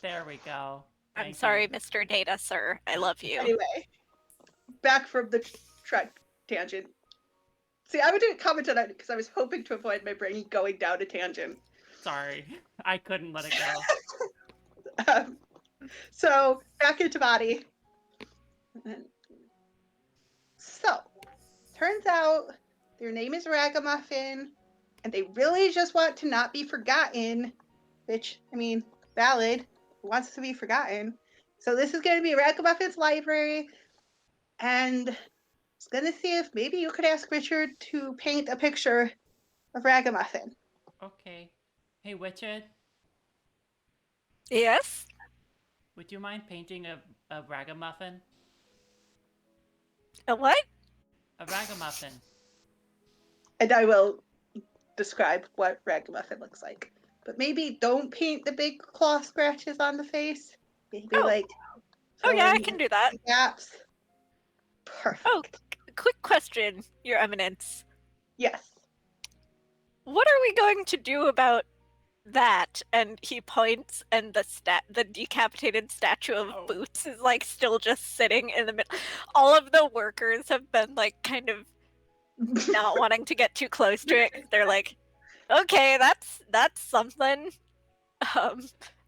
There we go. I'm Thank sorry, you. Mr. Data, sir. I love you. Anyway, back from the track tangent. See, I didn't comment on it because I was hoping to avoid my brain going down a tangent. Sorry. I couldn't let it go. So, back into body. So, turns out their name is Ragamuffin, and they really just want to not be forgotten, which, I mean, valid. Who wants to be forgotten? So, this is going to be Ragamuffin's library, and I was going to see if maybe you could ask Richard to paint a picture of Ragamuffin. Okay. Hey, Richard, Yes? would you mind painting a ragamuffin? A what? A ragamuffin. And I will describe what Ragamuffin looks like. But maybe don't paint the big claw scratches on the face. Maybe Oh. Oh yeah, I can do that. Gaps. Perfect. Oh, quick question, Your Eminence. Yes. What are we going to do about that? And he points, and the decapitated statue of Oh. Boots is, like, still just sitting in the middle. All of the workers have been, like, kind of not wanting to get too close to it. They're like, okay, that's something.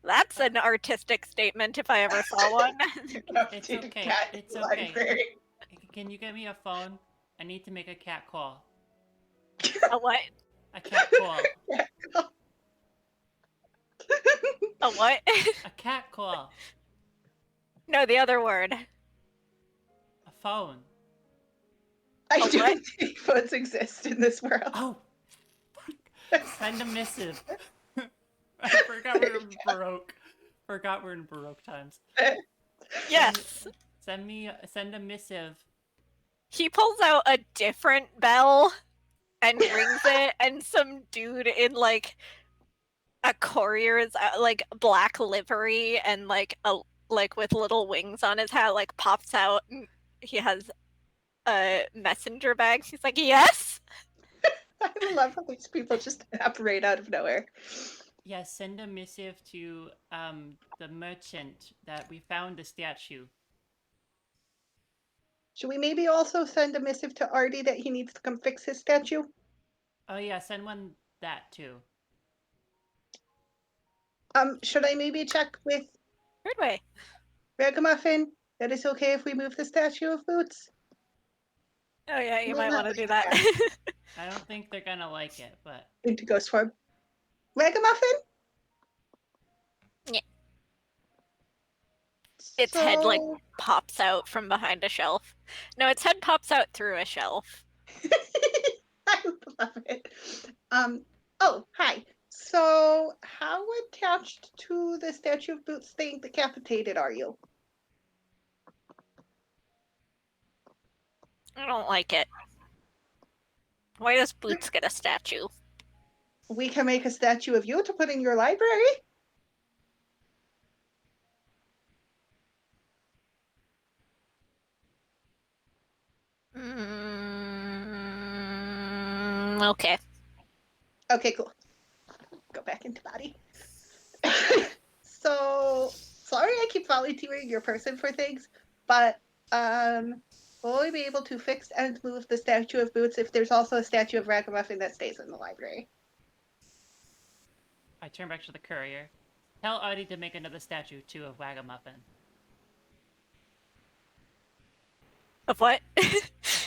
That's an artistic statement if I ever saw one. It's okay. It's okay. Can you get me a phone I need to make a cat call. A what? A cat call. A what? A cat call. No, the other word. A phone. I A what? don't think phones exist in this world. Oh. Send a missive. I forgot we're in Baroque. Forgot we're in Baroque times. Yes. Send a missive. He pulls out a different bell and rings it, and some dude in like a courier's like black livery and like with little wings on his hat like pops out, and he has a messenger bag. He's like, "Yes." I love how these people just operate out of nowhere. Yeah, send a missive to the merchant that we found the statue. Should we maybe also send a missive to Artie that he needs to come fix his statue? Oh yeah, send one that too. Should I maybe check with Third way. Ragamuffin that it's okay if we move the statue of Boots? Oh yeah, you May might not want to do like that. I don't think they're gonna like it, but Into ghost form. Ragamuffin? Yeah. Its head like So- pops out from behind a shelf. No, its head pops out through a shelf. I love it. Oh, hi. So, how attached to the statue of Boots staying decapitated are you? I don't like it. Why does Boots get a statue? We can make a statue of you to put in your library. Okay. Okay, cool. Go back into body. So, sorry I keep volunteering your person for things, but will we be able to fix and move the statue of Boots if there's also a statue of Ragamuffin that stays in the library? I turn back to the courier. Tell Artie to make another statue too of Wagamuffin. Of what?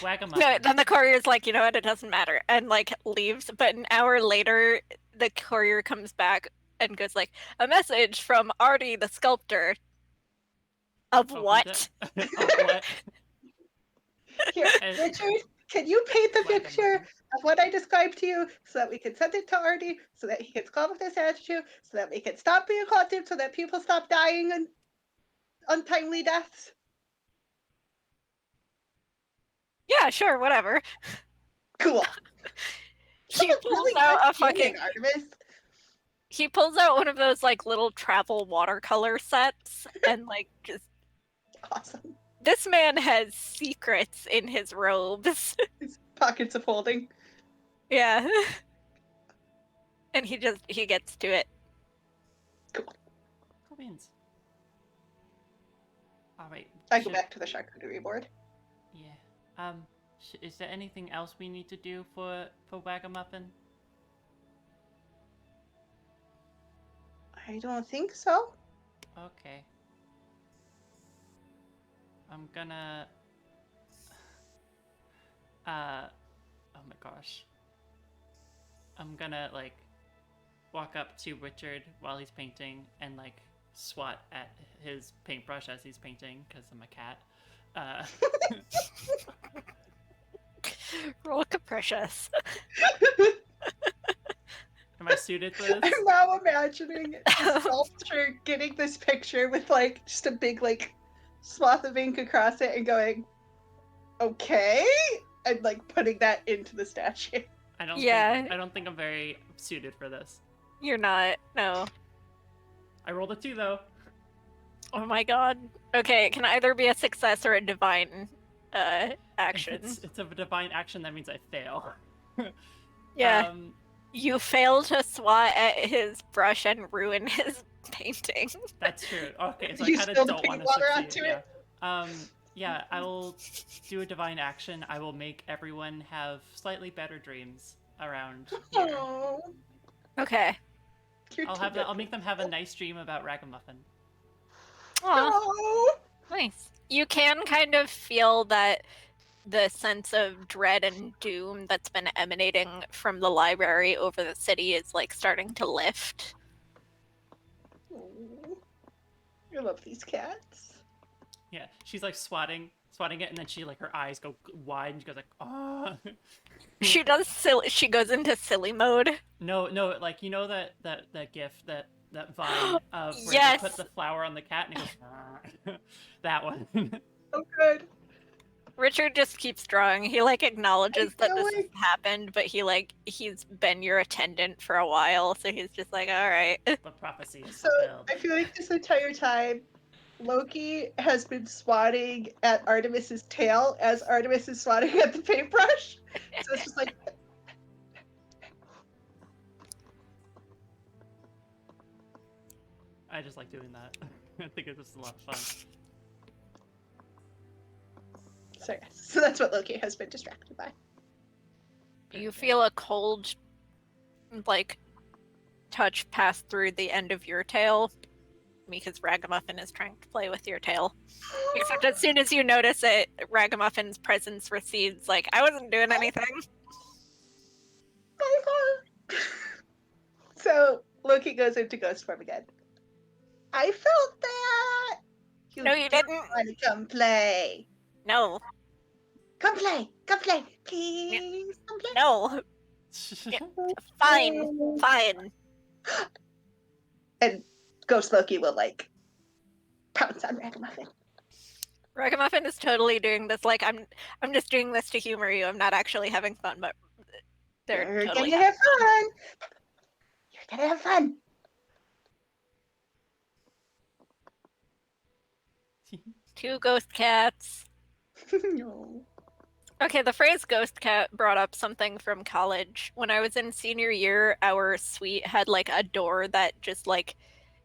Wagamuffin. No, then the courier's like, you know what, it doesn't matter, and like leaves. But an hour later, the courier comes back and goes like, a message from Artie the sculptor. Of Opened what? it. Of what? Here, And- Richard, can you paint the picture Wagamuffin. of what I described to you so that we can send it to Artie, so that he can sculpt the statue, so that we can stop being haunted, so that people stop dying and untimely deaths? Yeah, sure, whatever. Cool. He That's pulls really out good a fucking. painting, Artemis. He pulls out one of those like little travel watercolor sets and like just. Awesome. This man has secrets in his robes. His pockets of holding. Yeah. And he gets to it. Cool beans. Alright. I go back to the charcuterie board. Yeah. Is there anything else we need to do for Wagamuffin? I don't think so. Okay. I'm gonna... oh my gosh. I'm gonna, like, walk up to Richard while he's painting and, like, swat at his paintbrush as he's painting, because I'm a cat. Roll capricious. Am I suited for this? I'm now imagining the sculptor getting this picture with like just a big like swath of ink across it and going, okay, and like putting that into the statue. I don't think I'm very suited for this. You're not. No. I rolled a 2 though. Oh my god. Okay, it can either be a success or a divine action. If it's a divine action, that means I fail. Yeah. You fail to swat at his brush and ruin his painting. That's true. Okay, so You I kind spilled of don't want paint to water succeed. onto Yeah. it? Yeah, I will do a divine action. I will make everyone have slightly better dreams around here. Oh, Okay. you're too good. I'll make them have a nice dream about Ragamuffin. Aw, Oh, nice. You can kind of feel that the sense of dread and doom that's been emanating from the library over the city is like starting to lift. Oh, I love these cats. Yeah, she's like swatting it, and then she like her eyes go wide, and she goes like, "Oh." She does silly. She goes into silly mode. No, like you know that gif that Vine of where Yes. they put the flower on the cat and it goes that one. Oh, good. Richard just keeps drawing. He like acknowledges I that feel this has like- happened, but he's been your attendant for a while, so he's just like, all right. The prophecy is So fulfilled. I feel like this entire time, Loki has been swatting at Artemis's tail as Artemis is swatting at the paintbrush. So it's just like, I just like doing that. I think it's just a lot of fun. so yes. So that's what Loki has been distracted by. You feel a cold, like, touch pass through the end of your tail because Ragamuffin is trying to play with your tail. Except as soon as you notice it, Ragamuffin's presence recedes. Like, I wasn't doing anything. So Loki goes into ghost form again. I felt that. No, you didn't. Want to come play? No, Come play. Come play. Please come play. no. Fine, fine. And Ghost Loki will like pounce on Ragamuffin. Ragamuffin is totally doing this. Like, I'm just doing this to humor you. I'm not actually having fun, but they're You're totally gonna have fun. You're gonna have fun. two ghost cats. No. Okay, the phrase ghost cat brought up something from college. When I was in senior year, our suite had like a door that just like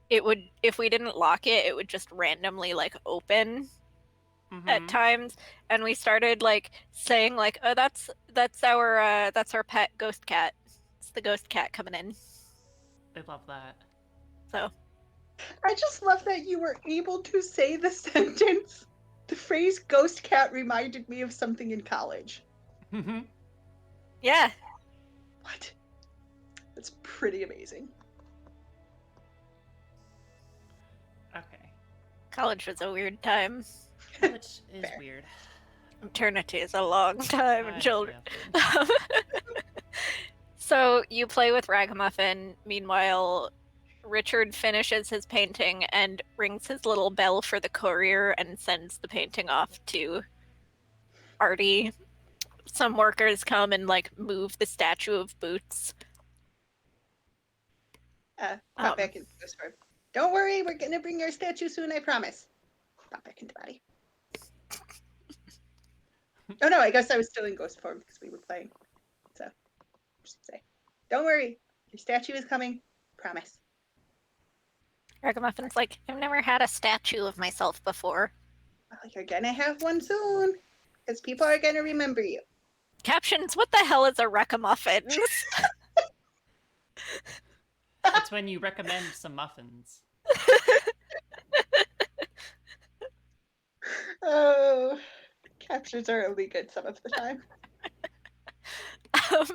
it would, if we didn't lock it, it would just randomly like open at times, and we started like saying like, "Oh, that's our pet ghost cat. It's the ghost cat coming in." They love that. So I just love that you were able to say the sentence. The phrase ghost cat reminded me of something in college. yeah, What? That's pretty amazing. Okay. college was a weird time. Which is Fair. weird. Eternity is a long time, I children. feel- So you play with Ragamuffin. Meanwhile, Richard finishes his painting and rings his little bell for the courier and sends the painting off to Artie. Some workers come and like move the statue of Boots. Pop back into ghost form. Don't worry, we're gonna bring your statue soon, I promise. Pop back into body. Oh no, I guess I was still in ghost form because we were playing. So, just say, don't worry, your statue is coming. Promise. Ragamuffin's like, I've never had a statue of myself before. Well, you're gonna have one soon, because people are gonna remember you. Captions, what the hell is a Ragamuffin? It's when you recommend some muffins. Oh, captures are only good some of the time. Um,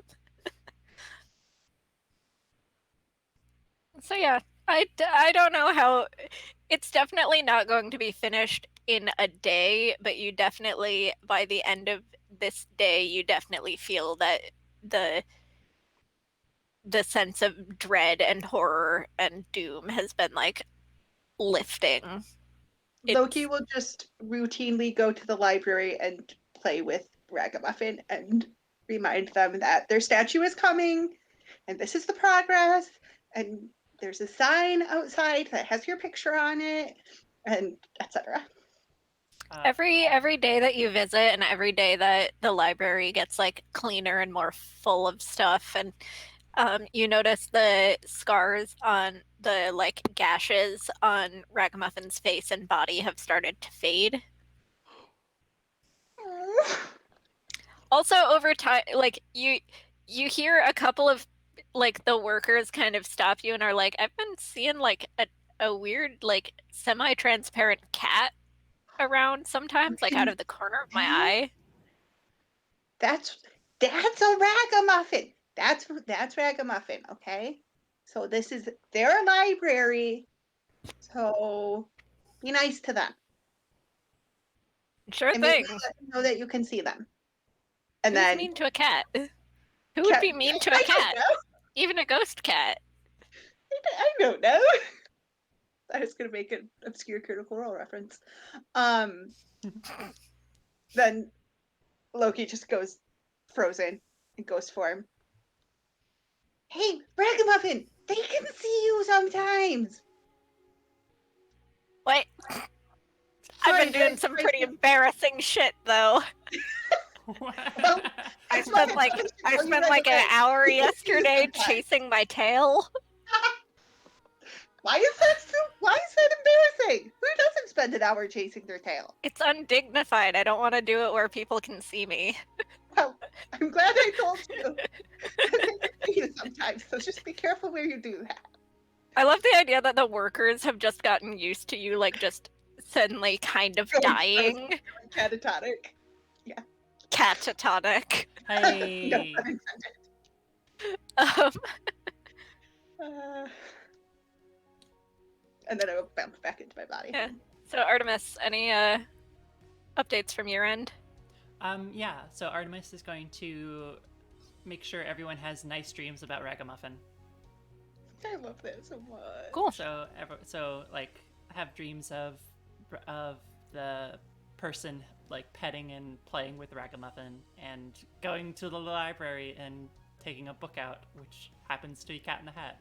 so yeah, I don't know how. It's definitely not going to be finished in a day, but you definitely, by the end of this day, you definitely feel that the sense of dread and horror and doom has been like lifting. Loki will just routinely go to the library and play with Ragamuffin and remind them that their statue is coming and this is the progress and there's a sign outside that has your picture on it and etc. Every day that you visit and every day that the library gets like cleaner and more full of stuff, and you notice the scars on the like gashes on Ragamuffin's face and body have started to fade. Also, over time, like you hear a couple of like the workers kind of stop you and are like, I've been seeing like a weird like semi-transparent cat around sometimes, like out of the corner of my eye. That's a ragamuffin. That's ragamuffin, okay? So this is their library. So be nice to them. Sure And maybe thing. let them know that you can see them. And Who's then mean to a cat? Who would be mean to a I don't cat? know. Even a ghost cat. I don't know. I was gonna make an obscure Critical Role reference. Then Loki just goes frozen in ghost form. Hey, Ragamuffin, they can see you sometimes. Wait, I've been doing some pretty embarrassing shit though. Well, I that's why spent like supposed to I tell you spent right like an away. hour You can see you yesterday sometimes. chasing my tail. Why is that embarrassing? Who doesn't spend an hour chasing their tail? It's undignified. I don't want to do it where people can see me. Well, I'm glad I told you. They can see you sometimes, so just be careful where you do that. I love the idea that the workers have just gotten used to you like just suddenly kind of Going dying. catatonic. Catatonic. No Hey. pun intended. Um, And then I will bounce back into my body. Yeah. So Artemis, any updates from your end? Yeah, so Artemis is going to make sure everyone has nice dreams about Ragamuffin. I love that so much. Cool. So like have dreams of the person like petting and playing with Ragamuffin and going to the library and taking a book out, which happens to be Cat in the Hat.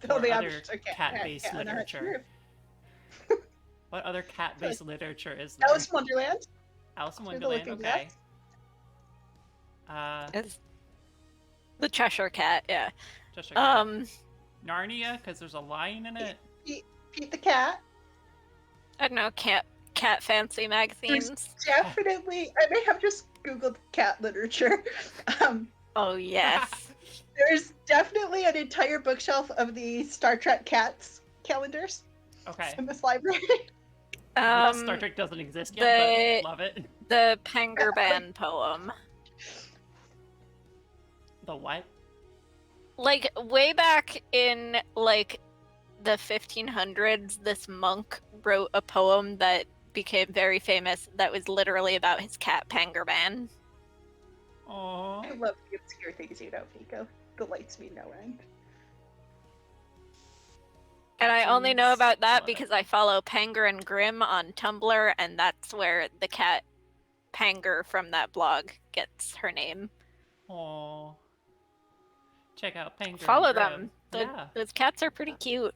Or other cat-based literature. What other cat-based literature is there? Alice in Wonderland. Alice in Through the Wonderland, Looking okay. It's the Cheshire Cat, yeah. Just a Narnia, because there's a lion in it. Pete the Cat. I don't know, cat fancy magazines. There's definitely, I may have just Googled cat literature. Oh yes. There's definitely an entire bookshelf of the Star Trek cats calendars Okay. in this library. Star Trek doesn't exist yet, but love it. The Pangerban poem. The what? Like way back in like the 1500s, this monk wrote a poem that became very famous that was literally about his cat Pangerban. Aww. I love the obscure things you know, Pico. Delights me no end. And I only know about that Love because it. I follow Panger and Grimm on Tumblr, and that's where the cat Panger from that blog gets her name. Aww. Check out Penguin. Follow Grimm. them. Yeah. Those cats are pretty cute.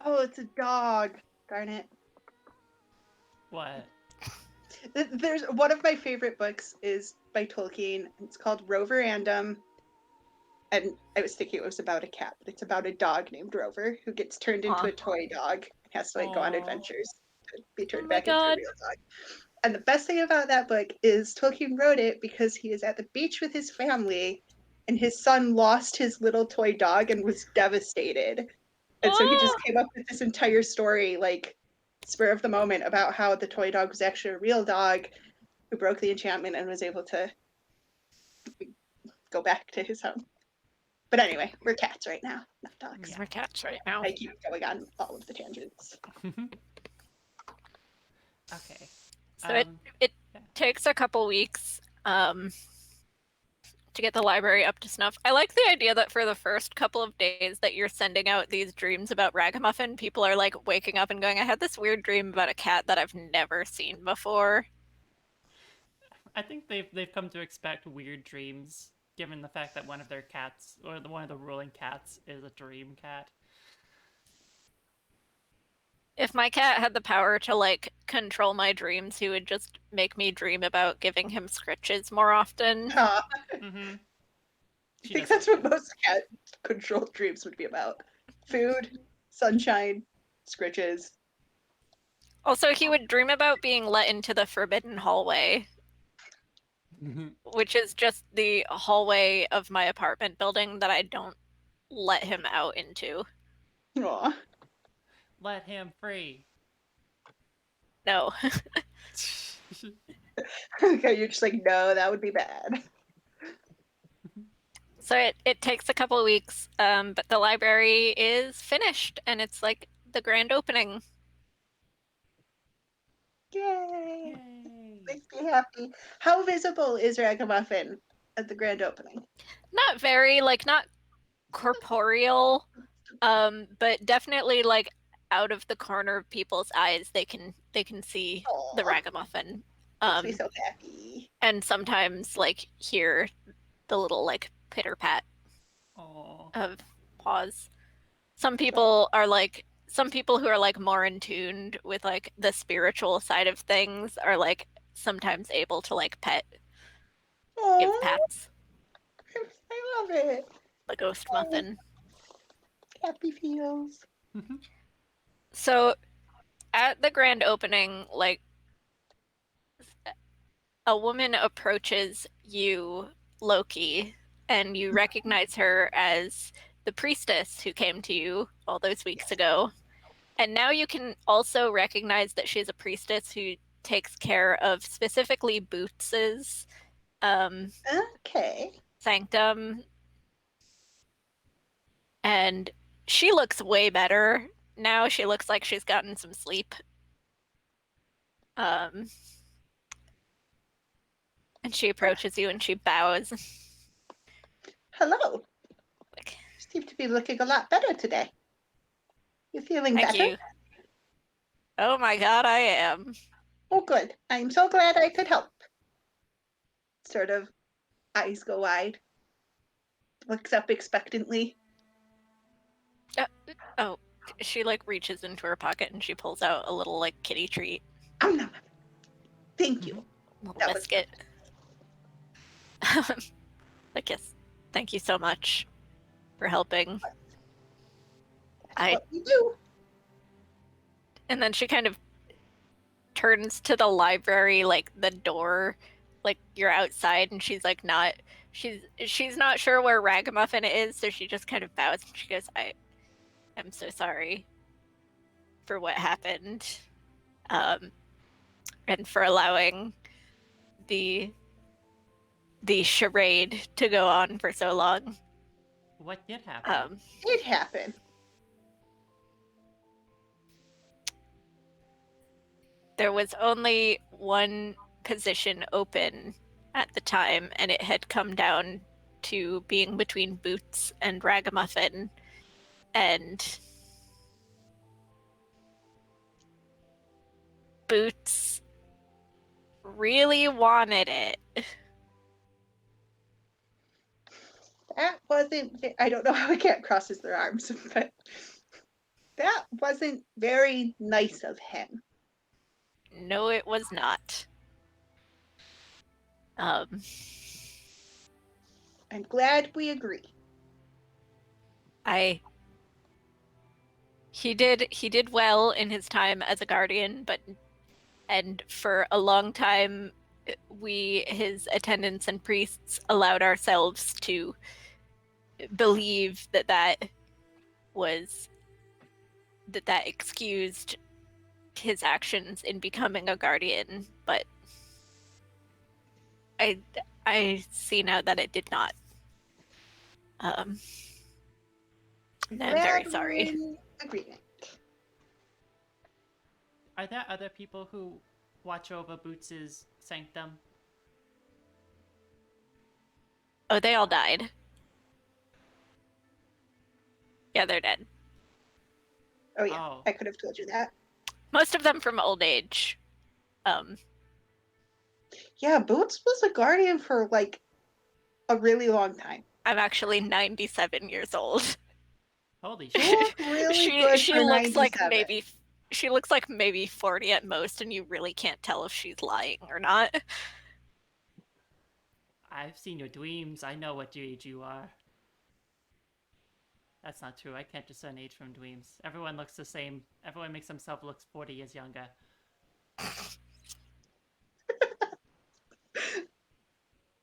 Oh, it's a dog. Darn it. What? There's one of my favorite books is by Tolkien. It's called Rover Andom. And I was thinking it was about a cat, but it's about a dog named Rover who gets turned into a toy dog and has to like go on Aw. adventures to be turned my back into a God. real dog. And the best thing about that book is Tolkien wrote it because he is at the beach with his family and his son lost his little toy dog and was devastated. And so he just came up with this entire story, like spur of the moment, about how the toy dog was actually a real dog who broke the enchantment and was able to go back to his home. But anyway, we're cats right now, not dogs. We're cats right now. I keep going on all of the tangents. Okay. So it takes a couple weeks to get the library up to snuff. I like the idea that for the first couple of days that you're sending out these dreams about Ragamuffin, people are like waking up and going, I had this weird dream about a cat that I've never seen before. I think they've come to expect weird dreams, given the fact that one of their cats, or one of the ruling cats, is a dream cat. If my cat had the power to like control my dreams, he would just make me dream about giving him scritches more often. Mm-hmm. I think that's what most cat controlled dreams would be about. Food, sunshine, scritches. Also, he would dream about being let into the forbidden hallway, which is just the hallway of my apartment building that I don't let him out into. Aw. Let him free. No. Okay, you're just like, no, that would be bad. So it takes a couple of weeks, but the library is finished and it's like the grand opening. Yay! Yay! Makes me happy. How visible is Ragamuffin at the grand opening? Not very, like, not corporeal, but definitely like out of the corner of people's eyes, they can see the Aw, ragamuffin. makes me Um, so happy. and sometimes like hear the little like pitter pat Oh. of paws. So, Some people who are like more in tuned with like the spiritual side of things are like sometimes able to like give aw, pats I love it. the ghost Oh, muffin. happy feels. So at the grand opening, like a woman approaches you, Loki, and you recognize her as the priestess who came to you all those weeks ago. And now you can also recognize that she's a priestess who takes care of specifically Boots's um, Okay. sanctum. And she looks way better now. She looks like she's gotten some sleep. Um, and she approaches you and she bows. Hello. Like, You seem to be looking a lot better today. You feeling thank better? you. Oh my god, I am. Oh, good. I'm so glad I could help. Sort of eyes go wide, looks up expectantly. Uh, oh, she like reaches into her pocket and she pulls out a little like kitty treat, No. Thank you. little That was biscuit. Like, yes, thank you so much for helping. I what we do. and then she kind of turns to the library, like the door, like you're outside, and she's like not. She's not sure where Ragamuffin is, so she just kind of bows and she goes, "I am so sorry for what happened, um, and for allowing the the charade to go on for so long." What did happen? It happened. There was only one position open at the time, and it had come down to being between Boots and Ragamuffin, and Boots really wanted it. That wasn't, I don't know how a cat crosses their arms, but that wasn't very nice of him. No, it was not. Um, I'm glad we agree. I he did well in his time as a guardian, and for a long time we, his attendants and priests, allowed ourselves to believe was that excused his actions in becoming a guardian, but I see now that it did not. And I'm very Glad we're sorry. in agreement. Are there other people who watch over Boots's sanctum? Oh, they all died. Yeah, they're dead. Oh yeah, Oh. I could have told you that. Most of them from old age. Yeah, Boots was a guardian for like a really long time. I'm actually 97 years old. Holy You shit. look really good She for looks like 97. she looks like maybe 40 at most, and you really can't tell if she's lying or not. I've seen your dweems. I know what age you are. That's not true. I can't discern age from dweems. Everyone looks the same. Everyone makes themselves look 40 years younger.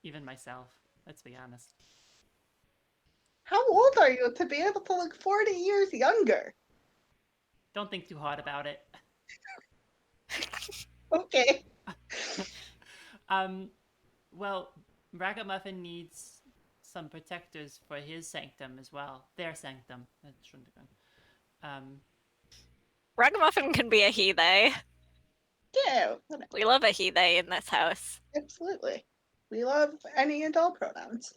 Even myself. Let's be honest. How old are you to be able to look 40 years younger? Don't think too hard about it. Okay. Well, Ragamuffin needs some protectors for his sanctum as well. Their sanctum. That shouldn't have gone. Ragamuffin can be a he, they. Yeah, We love a he, they in this house. absolutely. We love any and all pronouns.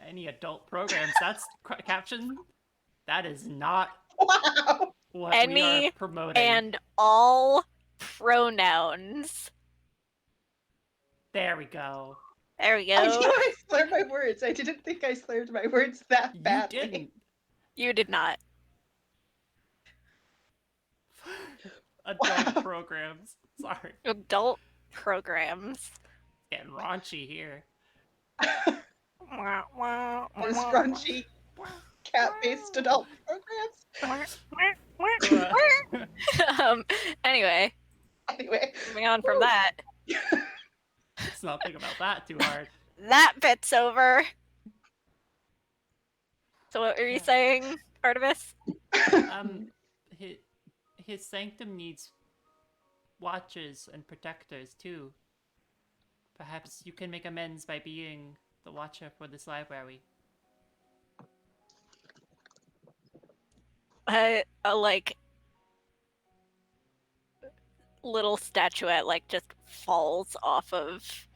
Any adult programs. That's caption. That is not Wow. what we are Any promoting. and all pronouns. There we go. There we I go. knew I slurred my words. I didn't think I slurred my words that You badly. didn't. You did not. Adult Wow. programs. Sorry. Adult programs. Getting raunchy here. Those raunchy cat-based adult programs. Anyway, Anyway, moving on from that. Let's not think about that too hard. That bit's over. So what were you Yeah. saying, Artemis? His, his sanctum needs watchers and protectors too. Perhaps you can make amends by being the watcher for this library. A like little statuette like just falls off of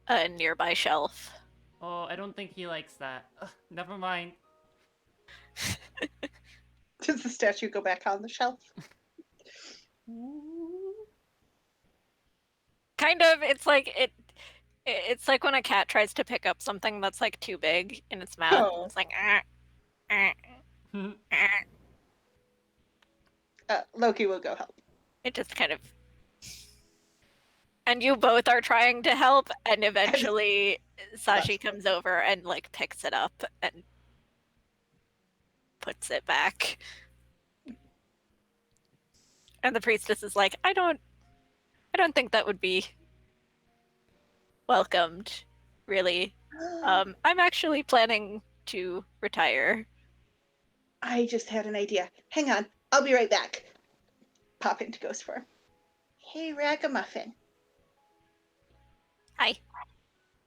a nearby shelf. Oh, I don't think he likes that. Ugh, never mind. does the statue go back on the shelf? Kind of. It's like it's like when a cat tries to pick up something that's like too big in its mouth. Oh. It's like ah. Loki will go help. It just kind of. And you both are trying to help, and eventually Sashi comes over and like picks it up and puts it back. And the priestess is like, I don't think that would be welcomed, really. I'm actually planning to retire. I just had an idea. Hang on, I'll be right back. Pop into ghost form. Hey, Ragamuffin. Hi.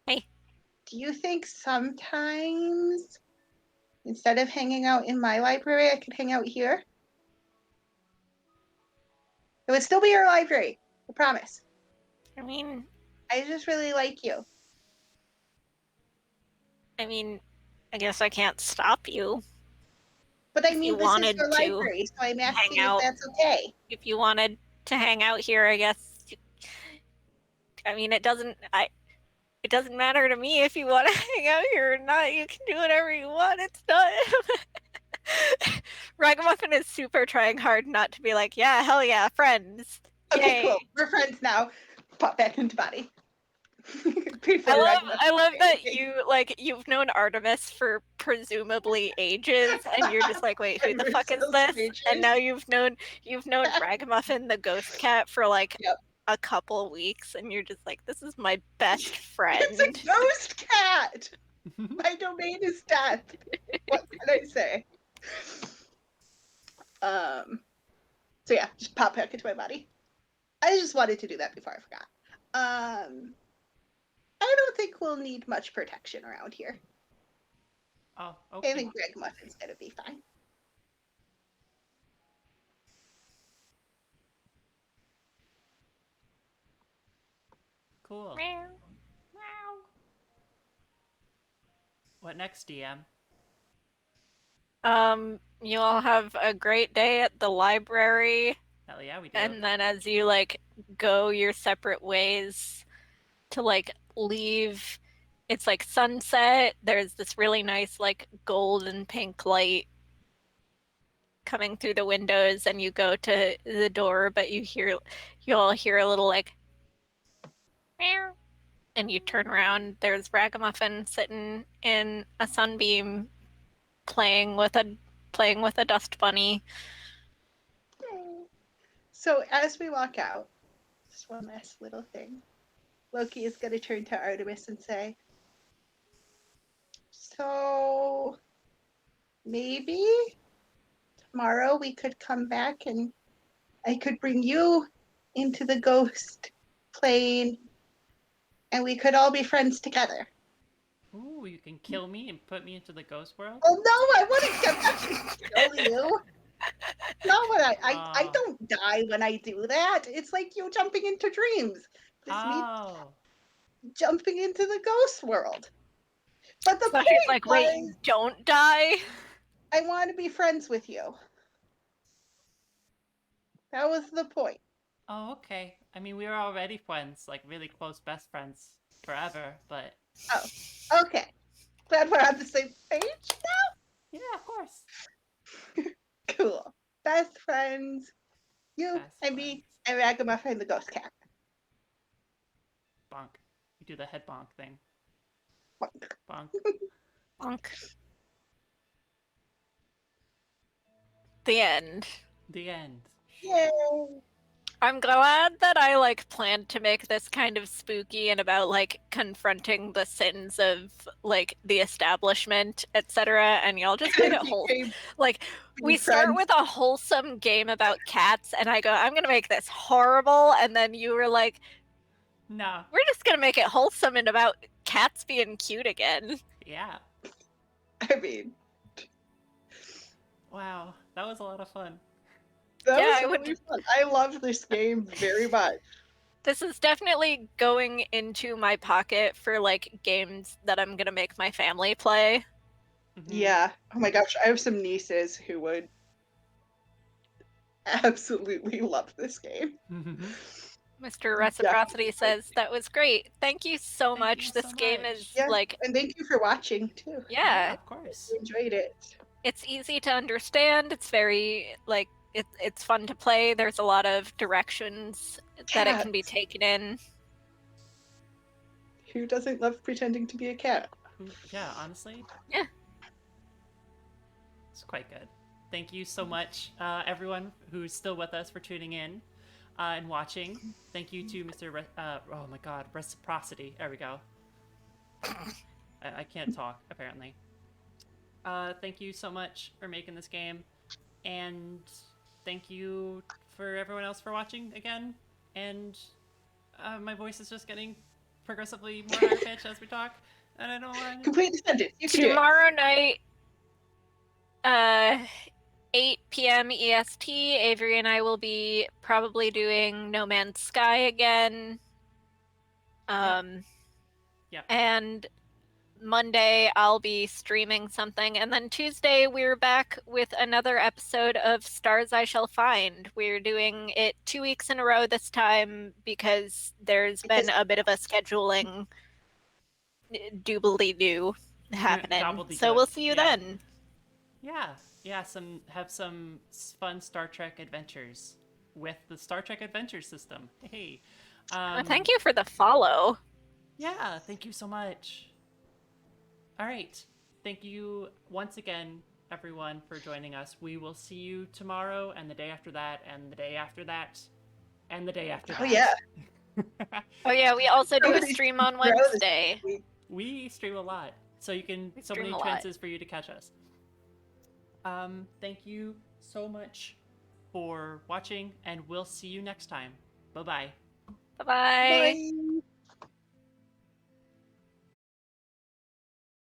Do you think sometimes, instead of hanging out in my library, I could hang out here? It would still be your library, I promise. I mean, I just really like you. I guess I can't stop you. But I If mean, you this is wanted your to library, so I'm asking if out. that's okay. If you wanted to hang out here, I guess. I mean, it doesn't matter to me if you want to hang out here or not. You can do whatever you want. It's not. Ragamuffin is super trying hard not to be like, yeah, hell yeah, friends. Okay, Yay. cool. We're friends now. Pop back into body. I love that you've known Artemis for presumably ages, and you're just like, wait, who the fuck is this? And now you've known Ragamuffin the ghost cat for like a couple weeks, and you're just like, this is my best friend. It's a ghost cat. My domain is death. What can I say? So yeah, just pop back into my body. I just wanted to do that before I forgot. I don't think we'll need much protection around here. Oh, okay. I think Ragmuffin's gonna be fine. Cool. What next, DM? You all have a great day at the library, Hell yeah, we do. and then as you like go your separate ways to like leave, it's like sunset. There's this really nice like gold and pink light coming through the windows, and you go to the door, but you all hear a little like meow, and you turn around. There's Ragamuffin sitting in a sunbeam playing with a dust bunny. So as we walk out, just one last little thing. Loki is going to turn to Artemis and say, so maybe tomorrow we could come back and I could bring you into the ghost plane, and we could all be friends together. Ooh, you can kill me and put me into the ghost world? Oh no, I wouldn't get back to kill you. Not when I Oh. don't die when I do that. It's like you jumping into dreams. This means Oh. jumping into the ghost world. But the So she's point like, wait, was, you don't die? I want to be friends with you. That was the point. Oh, okay. I mean, we were already friends, like really close best friends forever, but Oh, okay. Glad we're on the same page. yeah, of course. Cool. Best friends. You Best and me friends. and Ragamuffin and the ghost cat. Bonk. You do the head bonk thing. Bonk. Bonk. Bonk. The end. The end. Yay. I'm glad that I like planned to make this kind of spooky and about like confronting the sins of like the establishment, etc. And y'all just made it whole. Became Like we start friends. with a wholesome game about cats, and I go, I'm gonna make this horrible, and then you were like, No. we're just gonna make it wholesome and about cats being cute again. Yeah. I mean, Wow. That was a lot of fun. that Yeah, I was would- really fun. I love this game very much. This is definitely going into my pocket for like games that I'm gonna make my family play. Mhm. Yeah. Oh my gosh, I have some nieces who would absolutely love this game. Mhm. Mr. Reciprocity says that was great. Thank you so Thank much. you This so game much. is Yeah, like, and thank you for watching too. yeah, Of course. You enjoyed it. it's easy to understand. It's very like it's fun to play. There's a lot of directions that it can be Cats. taken in. Who doesn't love pretending to be a cat? Yeah, honestly. Yeah. It's quite good. Thank you so much, everyone who's still with us for tuning in and watching. Thank you to Mr. Oh my God, Reciprocity. There we go. I can't talk, apparently. Thank you so much for making this game. And thank you for everyone else for watching again. And my voice is just getting progressively more higher pitched as we talk. And I don't want to... Complete the sentence. You can do it. Tomorrow night, 8 p.m. EST, Avery and I will be probably doing No Man's Sky again. Yep. And Monday I'll be streaming something, and then Tuesday we're back with another episode of Stars I Shall Find. We're doing it 2 weeks in a row this time because there's been a bit of a scheduling doobly-doo happening. So we'll see you then. Yeah, have some fun Star Trek adventures with the Star Trek Adventure system. Hey, Thank you for the follow. Yeah, thank you so much. All right, thank you once again, everyone, for joining us. We will see you tomorrow, and the day after that, and the day after that, and the day after that. Oh yeah. Oh yeah, we also do a stream on Wednesday. We stream a lot, so you can so many chances for you to catch us. Thank you so much for watching, and we'll see you next time. Bye-bye. Bye-bye. Bye.